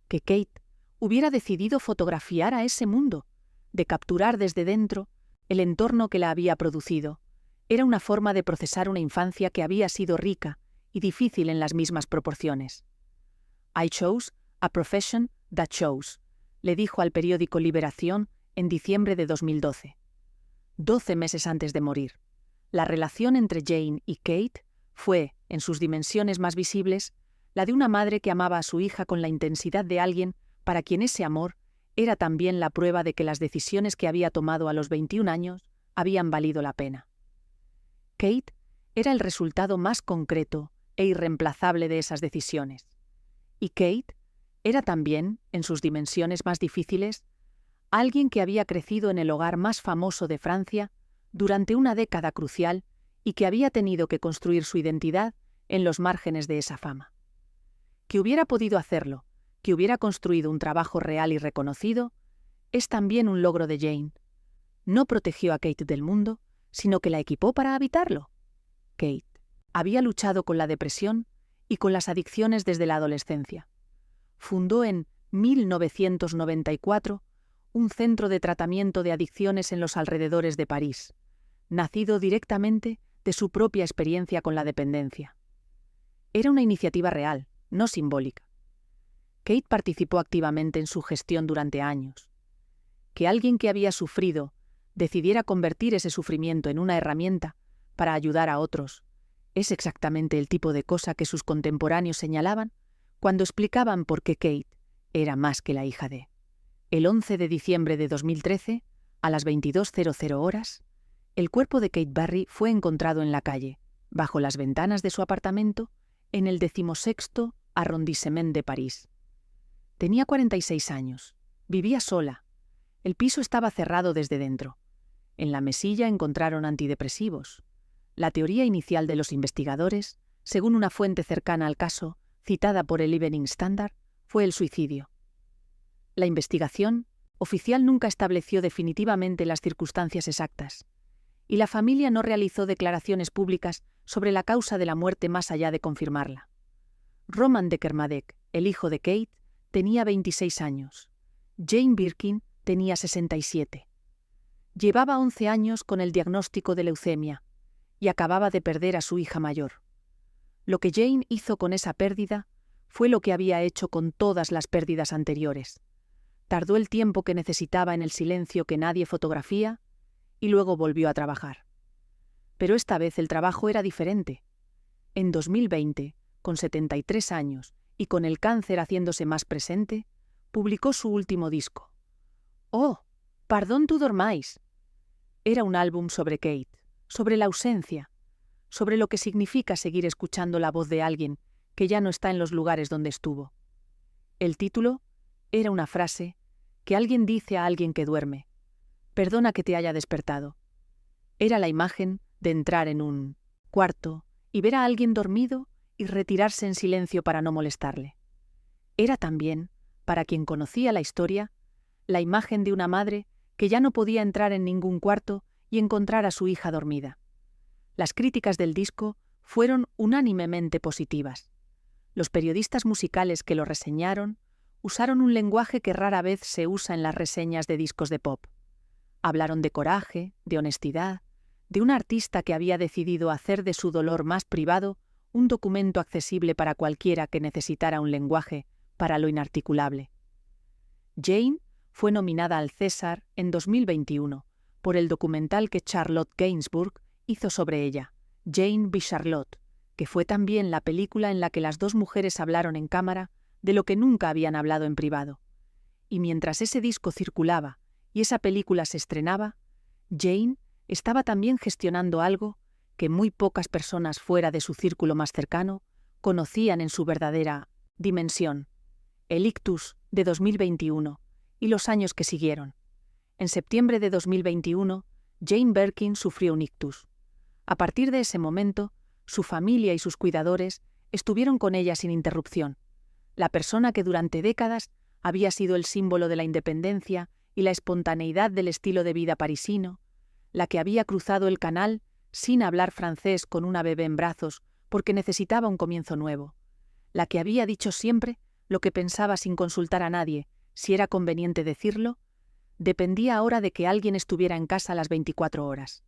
Que Kate hubiera decidido fotografiar a ese mundo, de capturar desde dentro el entorno que la había producido, era una forma de procesar una infancia que había sido rica y difícil en las mismas proporciones. I chose a profession that shows, le dijo al periódico Liberación en diciembre de 2012. 12 meses antes de morir. La relación entre Jane y Kate fue, en sus dimensiones más visibles, la de una madre que amaba a su hija con la intensidad de alguien para quien ese amor era también la prueba de que las decisiones que había tomado a los 21 años habían valido la pena. Kate era el resultado más concreto e irreemplazable de esas decisiones. Y Kate era también, en sus dimensiones más difíciles, alguien que había crecido en el hogar más famoso de Francia durante una década crucial y que había tenido que construir su identidad en los márgenes de esa fama. Que hubiera podido hacerlo, que hubiera construido un trabajo real y reconocido, es también un logro de Jane. No protegió a Kate del mundo, sino que la equipó para habitarlo. Kate había luchado con la depresión y con las adicciones desde la adolescencia. Fundó en 1994 un centro de tratamiento de adicciones en los alrededores de París, nacido directamente de su propia experiencia con la dependencia. Era una iniciativa real, no simbólica. Kate participó activamente en su gestión durante años. Que alguien que había sufrido decidiera convertir ese sufrimiento en una herramienta para ayudar a otros es exactamente el tipo de cosa que sus contemporáneos señalaban cuando explicaban por qué Kate era más que la hija de. El 11 de diciembre de 2013, a las 22:00 horas, el cuerpo de Kate Barry fue encontrado en la calle, bajo las ventanas de su apartamento, en el 16º arrondissement de París. Tenía 46 años, vivía sola. El piso estaba cerrado desde dentro. En la mesilla encontraron antidepresivos. La teoría inicial de los investigadores, según una fuente cercana al caso, citada por el Evening Standard, fue el suicidio. La investigación oficial nunca estableció definitivamente las circunstancias exactas, y la familia no realizó declaraciones públicas sobre la causa de la muerte más allá de confirmarla. Roman de Kermadec, el hijo de Kate, tenía 26 años. Jane Birkin tenía 67. Llevaba 11 años con el diagnóstico de leucemia y acababa de perder a su hija mayor. Lo que Jane hizo con esa pérdida fue lo que había hecho con todas las pérdidas anteriores. Tardó el tiempo que necesitaba en el silencio que nadie fotografía y luego volvió a trabajar. Pero esta vez el trabajo era diferente. En 2020, con 73 años y con el cáncer haciéndose más presente, publicó su último disco. ¡Oh! ¡Pardon tu dormáis! Era un álbum sobre Kate, sobre la ausencia, sobre lo que significa seguir escuchando la voz de alguien que ya no está en los lugares donde estuvo. El título era una frase que alguien dice a alguien que duerme. Perdona que te haya despertado. Era la imagen de entrar en un cuarto y ver a alguien dormido y retirarse en silencio para no molestarle. Era también, para quien conocía la historia, la imagen de una madre que ya no podía entrar en ningún cuarto y encontrar a su hija dormida. Las críticas del disco fueron unánimemente positivas. Los periodistas musicales que lo reseñaron usaron un lenguaje que rara vez se usa en las reseñas de discos de pop. Hablaron de coraje, de honestidad, de un artista que había decidido hacer de su dolor más privado un documento accesible para cualquiera que necesitara un lenguaje para lo inarticulable. Jane fue nominada al César en 2021 por el documental que Charlotte Gainsbourg hizo sobre ella, Jane v. Charlotte, que fue también la película en la que las dos mujeres hablaron en cámara de lo que nunca habían hablado en privado. Y mientras ese disco circulaba y esa película se estrenaba, Jane estaba también gestionando algo que muy pocas personas fuera de su círculo más cercano conocían en su verdadera dimensión: el ictus de 2021 y los años que siguieron. En septiembre de 2021, Jane Birkin sufrió un ictus. A partir de ese momento, su familia y sus cuidadores estuvieron con ella sin interrupción. La persona que durante décadas había sido el símbolo de la independencia y la espontaneidad del estilo de vida parisino, la que había cruzado el canal sin hablar francés con una bebé en brazos porque necesitaba un comienzo nuevo, la que había dicho siempre lo que pensaba sin consultar a nadie, si era conveniente decirlo, dependía ahora de que alguien estuviera en casa las 24 horas.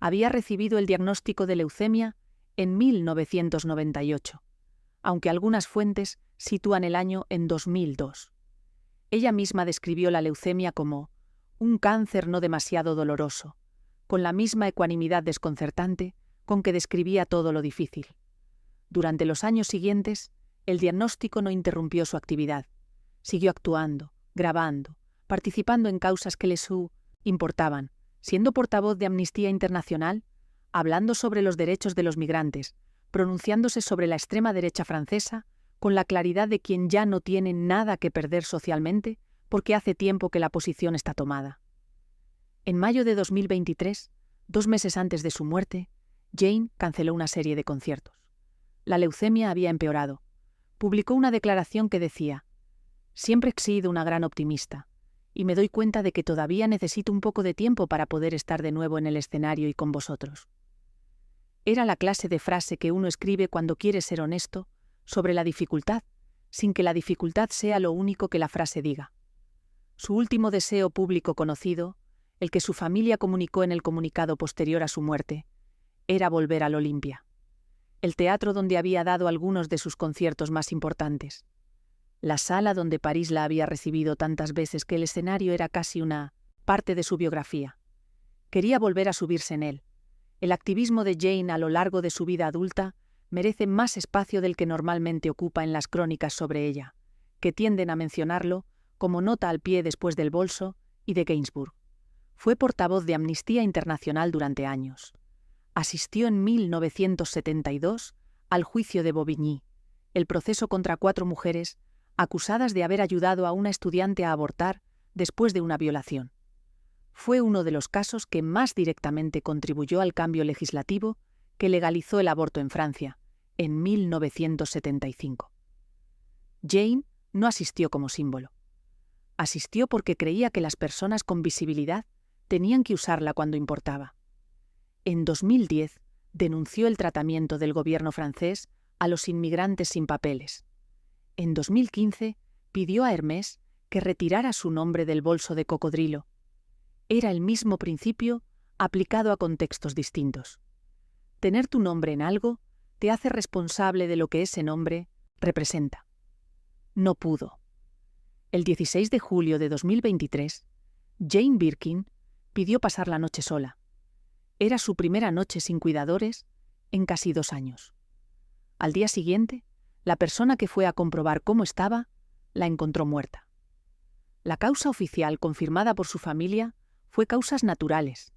Había recibido el diagnóstico de leucemia en 1998, aunque algunas fuentes sitúan el año en 2002. Ella misma describió la leucemia como un cáncer no demasiado doloroso, con la misma ecuanimidad desconcertante con que describía todo lo difícil. Durante los años siguientes, el diagnóstico no interrumpió su actividad. Siguió actuando, grabando, participando en causas que les importaban, siendo portavoz de Amnistía Internacional, hablando sobre los derechos de los migrantes, pronunciándose sobre la extrema derecha francesa, con la claridad de quien ya no tiene nada que perder socialmente, porque hace tiempo que la posición está tomada. En mayo de 2023, 2 meses antes de su muerte, Jane canceló una serie de conciertos. La leucemia había empeorado. Publicó una declaración que decía: «Siempre he sido una gran optimista, y me doy cuenta de que todavía necesito un poco de tiempo para poder estar de nuevo en el escenario y con vosotros». Era la clase de frase que uno escribe cuando quiere ser honesto sobre la dificultad, sin que la dificultad sea lo único que la frase diga. Su último deseo público conocido, el que su familia comunicó en el comunicado posterior a su muerte, era volver al Olympia, el teatro donde había dado algunos de sus conciertos más importantes, la sala donde París la había recibido tantas veces que el escenario era casi una parte de su biografía. Quería volver a subirse en él. El activismo de Jane a lo largo de su vida adulta merece más espacio del que normalmente ocupa en las crónicas sobre ella, que tienden a mencionarlo como nota al pie después del bolso y de Gainsbourg. Fue portavoz de Amnistía Internacional durante años. Asistió en 1972 al juicio de Bobigny, el proceso contra 4 mujeres acusadas de haber ayudado a una estudiante a abortar después de una violación. Fue uno de los casos que más directamente contribuyó al cambio legislativo que legalizó el aborto en Francia, en 1975. Jane no asistió como símbolo. Asistió porque creía que las personas con visibilidad tenían que usarla cuando importaba. En 2010 denunció el tratamiento del gobierno francés a los inmigrantes sin papeles. En 2015 pidió a Hermès que retirara su nombre del bolso de cocodrilo. Era el mismo principio aplicado a contextos distintos. Tener tu nombre en algo te hace responsable de lo que ese nombre representa. No pudo. El 16 de julio de 2023, Jane Birkin pidió pasar la noche sola. Era su primera noche sin cuidadores en casi 2 años. Al día siguiente, la persona que fue a comprobar cómo estaba la encontró muerta. La causa oficial confirmada por su familia fue causas naturales,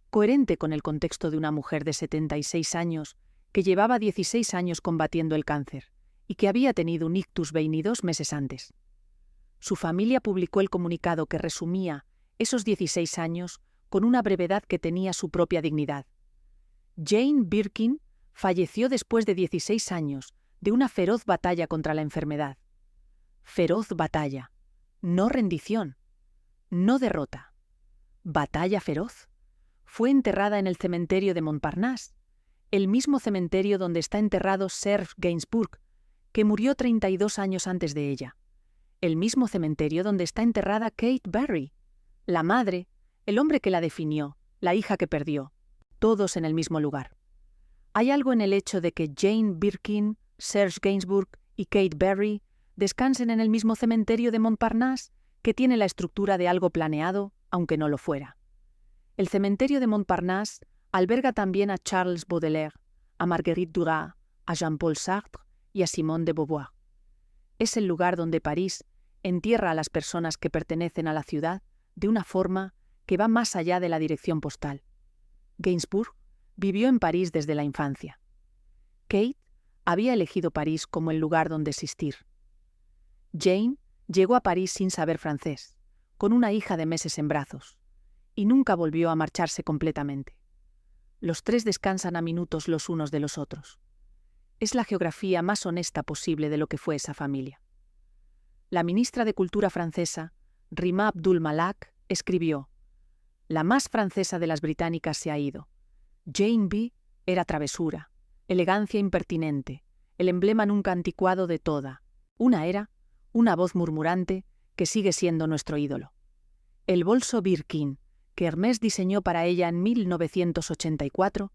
coherente con el contexto de una mujer de 76 años que llevaba 16 años combatiendo el cáncer y que había tenido un ictus 22 meses antes. Su familia publicó el comunicado que resumía esos 16 años con una brevedad que tenía su propia dignidad. Jane Birkin falleció después de 16 años de una feroz batalla contra la enfermedad. Feroz batalla, no rendición, no derrota. Batalla feroz. Fue enterrada en el cementerio de Montparnasse, el mismo cementerio donde está enterrado Serge Gainsbourg, que murió 32 años antes de ella. El mismo cementerio donde está enterrada Kate Barry, la madre, el hombre que la definió, la hija que perdió, todos en el mismo lugar. Hay algo en el hecho de que Jane Birkin, Serge Gainsbourg y Kate Barry descansen en el mismo cementerio de Montparnasse que tiene la estructura de algo planeado, aunque no lo fuera. El cementerio de Montparnasse alberga también a Charles Baudelaire, a Marguerite Duras, a Jean-Paul Sartre y a Simone de Beauvoir. Es el lugar donde París entierra a las personas que pertenecen a la ciudad de una forma que va más allá de la dirección postal. Gainsbourg vivió en París desde la infancia. Kate había elegido París como el lugar donde existir. Jane llegó a París sin saber francés, con una hija de meses en brazos, y nunca volvió a marcharse completamente. Los 3 descansan a minutos los unos de los otros. Es la geografía más honesta posible de lo que fue esa familia. La ministra de Cultura francesa Rima Abdul Malak, escribió: «La más francesa de las británicas se ha ido. Jane B. era travesura, elegancia impertinente, el emblema nunca anticuado de toda. Una era, una voz murmurante que sigue siendo nuestro ídolo. El bolso Birkin, que Hermès diseñó para ella en 1984,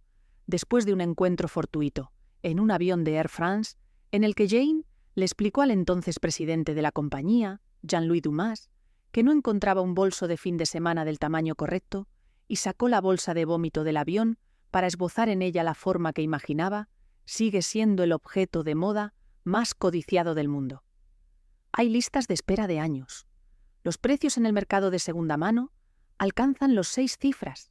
después de un encuentro fortuito en un avión de Air France, en el que Jane le explicó al entonces presidente de la compañía, Jean-Louis Dumas, que no encontraba un bolso de fin de semana del tamaño correcto, y sacó la bolsa de vómito del avión para esbozar en ella la forma que imaginaba, sigue siendo el objeto de moda más codiciado del mundo. Hay listas de espera de años. Los precios en el mercado de segunda mano alcanzan los 6 cifras.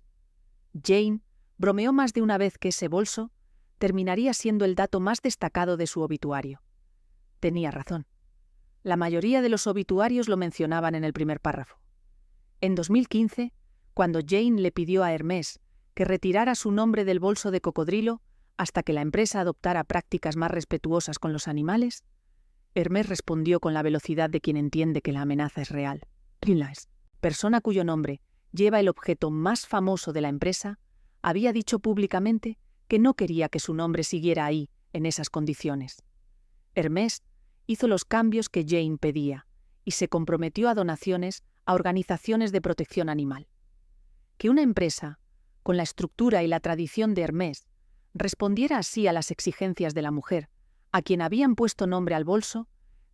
Jane bromeó más de una vez que ese bolso terminaría siendo el dato más destacado de su obituario. Tenía razón. La mayoría de los obituarios lo mencionaban en el primer párrafo. En 2015, cuando Jane le pidió a Hermès que retirara su nombre del bolso de cocodrilo hasta que la empresa adoptara prácticas más respetuosas con los animales, Hermès respondió con la velocidad de quien entiende que la amenaza es real. La persona cuyo nombre lleva el objeto más famoso de la empresa había dicho públicamente que no quería que su nombre siguiera ahí, en esas condiciones. Hermès hizo los cambios que Jane pedía y se comprometió a donaciones a organizaciones de protección animal. Que una empresa, con la estructura y la tradición de Hermès, respondiera así a las exigencias de la mujer, a quien habían puesto nombre al bolso,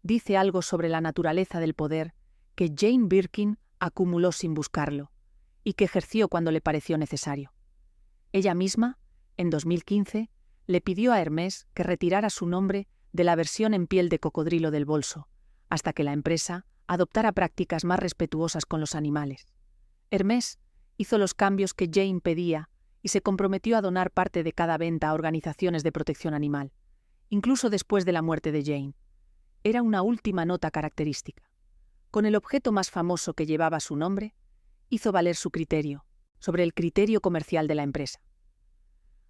dice algo sobre la naturaleza del poder que Jane Birkin acumuló sin buscarlo y que ejerció cuando le pareció necesario. Ella misma, en 2015, le pidió a Hermès que retirara su nombre de la versión en piel de cocodrilo del bolso, hasta que la empresa adoptara prácticas más respetuosas con los animales. Hermès hizo los cambios que Jane pedía y se comprometió a donar parte de cada venta a organizaciones de protección animal, incluso después de la muerte de Jane. Era una última nota característica. Con el objeto más famoso que llevaba su nombre, hizo valer su criterio sobre el criterio comercial de la empresa.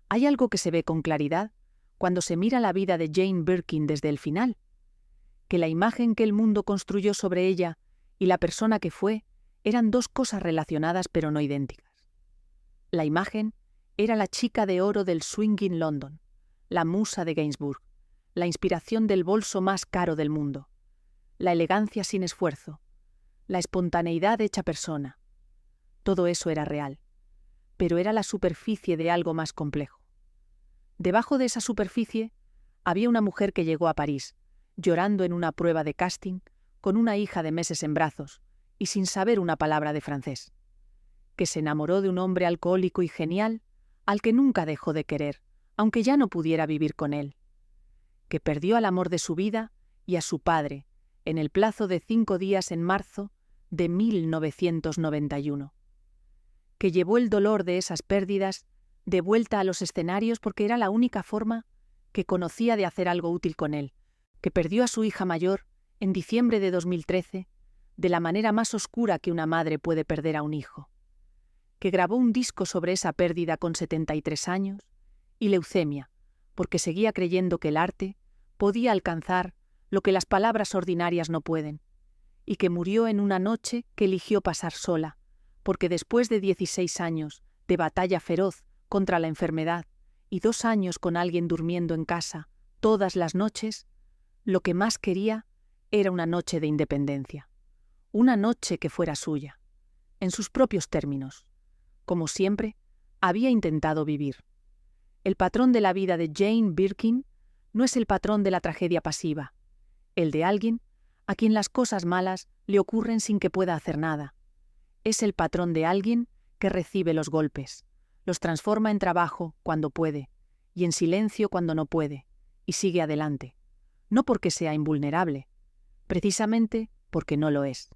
Hay algo que se ve con claridad cuando se mira la vida de Jane Birkin desde el final, que la imagen que el mundo construyó sobre ella y la persona que fue eran dos cosas relacionadas pero no idénticas. La imagen era la chica de oro del swinging London, la musa de Gainsbourg, la inspiración del bolso más caro del mundo, la elegancia sin esfuerzo, la espontaneidad hecha persona. Todo eso era real, pero era la superficie de algo más complejo. Debajo de esa superficie había una mujer que llegó a París, llorando en una prueba de casting, con una hija de meses en brazos y sin saber una palabra de francés, que se enamoró de un hombre alcohólico y genial, al que nunca dejó de querer, aunque ya no pudiera vivir con él, que perdió al amor de su vida y a su padre en el plazo de 5 días en marzo de 1991, que llevó el dolor de esas pérdidas de vuelta a los escenarios porque era la única forma que conocía de hacer algo útil con él, que perdió a su hija mayor en diciembre de 2013 de la manera más oscura que una madre puede perder a un hijo, que grabó un disco sobre esa pérdida con 73 años y leucemia, porque seguía creyendo que el arte podía alcanzar lo que las palabras ordinarias no pueden, y que murió en una noche que eligió pasar sola, porque después de 16 años de batalla feroz contra la enfermedad y 2 años con alguien durmiendo en casa todas las noches, lo que más quería era una noche de independencia, una noche que fuera suya, en sus propios términos. Como siempre, había intentado vivir. El patrón de la vida de Jane Birkin no es el patrón de la tragedia pasiva, el de alguien a quien las cosas malas le ocurren sin que pueda hacer nada. Es el patrón de alguien que recibe los golpes, los transforma en trabajo cuando puede y en silencio cuando no puede, y sigue adelante, no porque sea invulnerable, precisamente porque no lo es.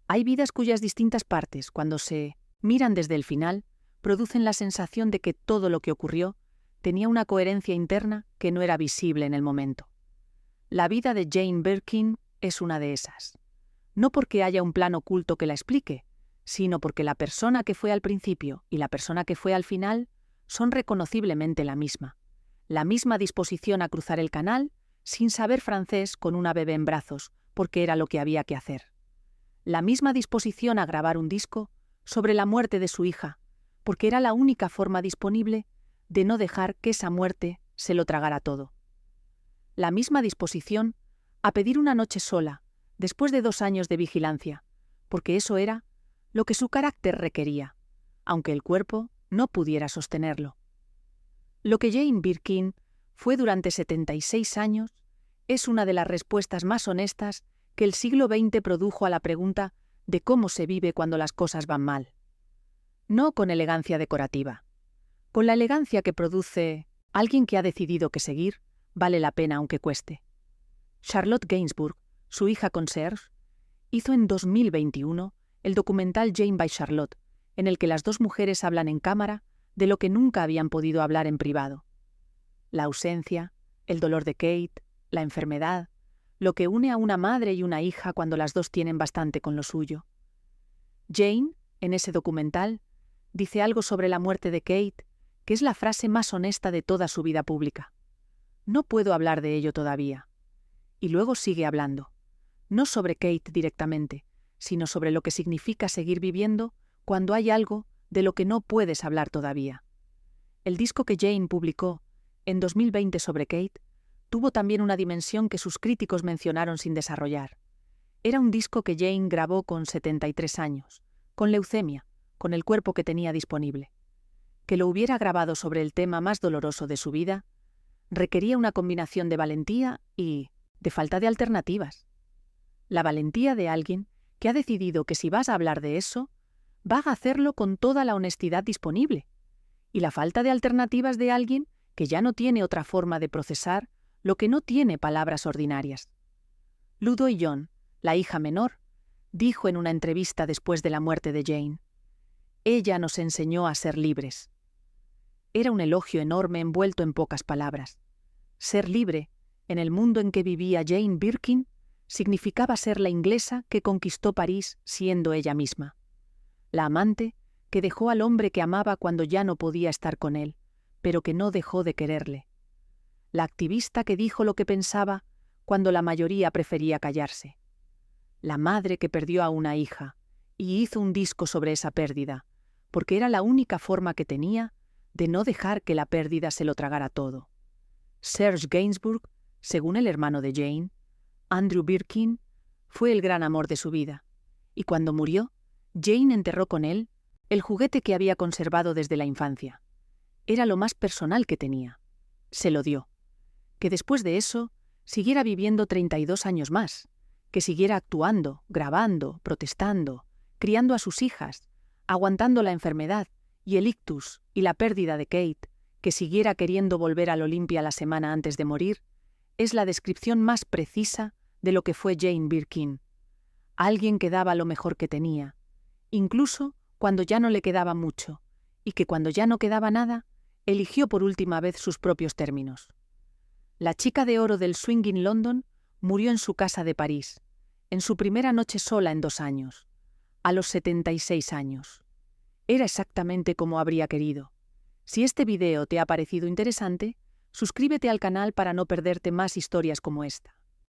Hay vidas cuyas distintas partes, cuando se miran desde el final, producen la sensación de que todo lo que ocurrió tenía una coherencia interna que no era visible en el momento. La vida de Jane Birkin es una de esas. No porque haya un plan oculto que la explique, sino porque la persona que fue al principio y la persona que fue al final son reconociblemente la misma disposición a cruzar el canal sin saber francés con una bebé en brazos, porque era lo que había que hacer. la misma disposición a grabar un disco sobre la muerte de su hija, porque era la única forma disponible de no dejar que esa muerte se lo tragara todo. La misma disposición a pedir una noche sola, después de 2 años de vigilancia, porque eso era lo que su carácter requería, aunque el cuerpo no pudiera sostenerlo. Lo que Jane Birkin fue durante 76 años es una de las respuestas más honestas que el siglo XX produjo a la pregunta de cómo se vive cuando las cosas van mal. No con elegancia decorativa, con la elegancia que produce alguien que ha decidido que seguir vale la pena aunque cueste. Charlotte Gainsbourg, su hija conserje, hizo en 2021 el documental Jane by Charlotte, en el que las dos mujeres hablan en cámara de lo que nunca habían podido hablar en privado. La ausencia, el dolor de Kate, la enfermedad, lo que une a una madre y una hija cuando las dos tienen bastante con lo suyo. Jane, en ese documental, dice algo sobre la muerte de Kate, que es la frase más honesta de toda su vida pública. No puedo hablar de ello todavía. Y luego sigue hablando, no sobre Kate directamente, sino sobre lo que significa seguir viviendo cuando hay algo de lo que no puedes hablar todavía. El disco que Jane publicó en 2020 sobre Kate tuvo también una dimensión que sus críticos mencionaron sin desarrollar. Era un disco que Jane grabó con 73 años, con leucemia, con el cuerpo que tenía disponible. Que lo hubiera grabado sobre el tema más doloroso de su vida requería una combinación de valentía y de falta de alternativas. La valentía de alguien que ha decidido que si vas a hablar de eso, va a hacerlo con toda la honestidad disponible. Y la falta de alternativas de alguien que ya no tiene otra forma de procesar lo que no tiene palabras ordinarias. Ludo y John, la hija menor, dijo en una entrevista después de la muerte de Jane: «Ella nos enseñó a ser libres». Era un elogio enorme envuelto en pocas palabras. Ser libre, en el mundo en que vivía Jane Birkin, significaba ser la inglesa que conquistó París siendo ella misma. La amante que dejó al hombre que amaba cuando ya no podía estar con él, pero que no dejó de quererle. La activista que dijo lo que pensaba cuando la mayoría prefería callarse. La madre que perdió a una hija y hizo un disco sobre esa pérdida, porque era la única forma que tenía de no dejar que la pérdida se lo tragara todo. Serge Gainsbourg, según el hermano de Jane, Andrew Birkin, fue el gran amor de su vida, y cuando murió, Jane enterró con él el juguete que había conservado desde la infancia. Era lo más personal que tenía. Se lo dio. Que después de eso siguiera viviendo 32 años más, que siguiera actuando, grabando, protestando, criando a sus hijas, aguantando la enfermedad y el ictus y la pérdida de Kate, que siguiera queriendo volver al Olympia la semana antes de morir, es la descripción más precisa de lo que fue Jane Birkin. Alguien que daba lo mejor que tenía, incluso cuando ya no le quedaba mucho, y que cuando ya no quedaba nada, eligió por última vez sus propios términos. La chica de oro del swinging London murió en su casa de París, en su primera noche sola en 2 años, a los 76 años. Era exactamente como habría querido. Si este video te ha parecido interesante, suscríbete al canal para no perderte más historias como esta.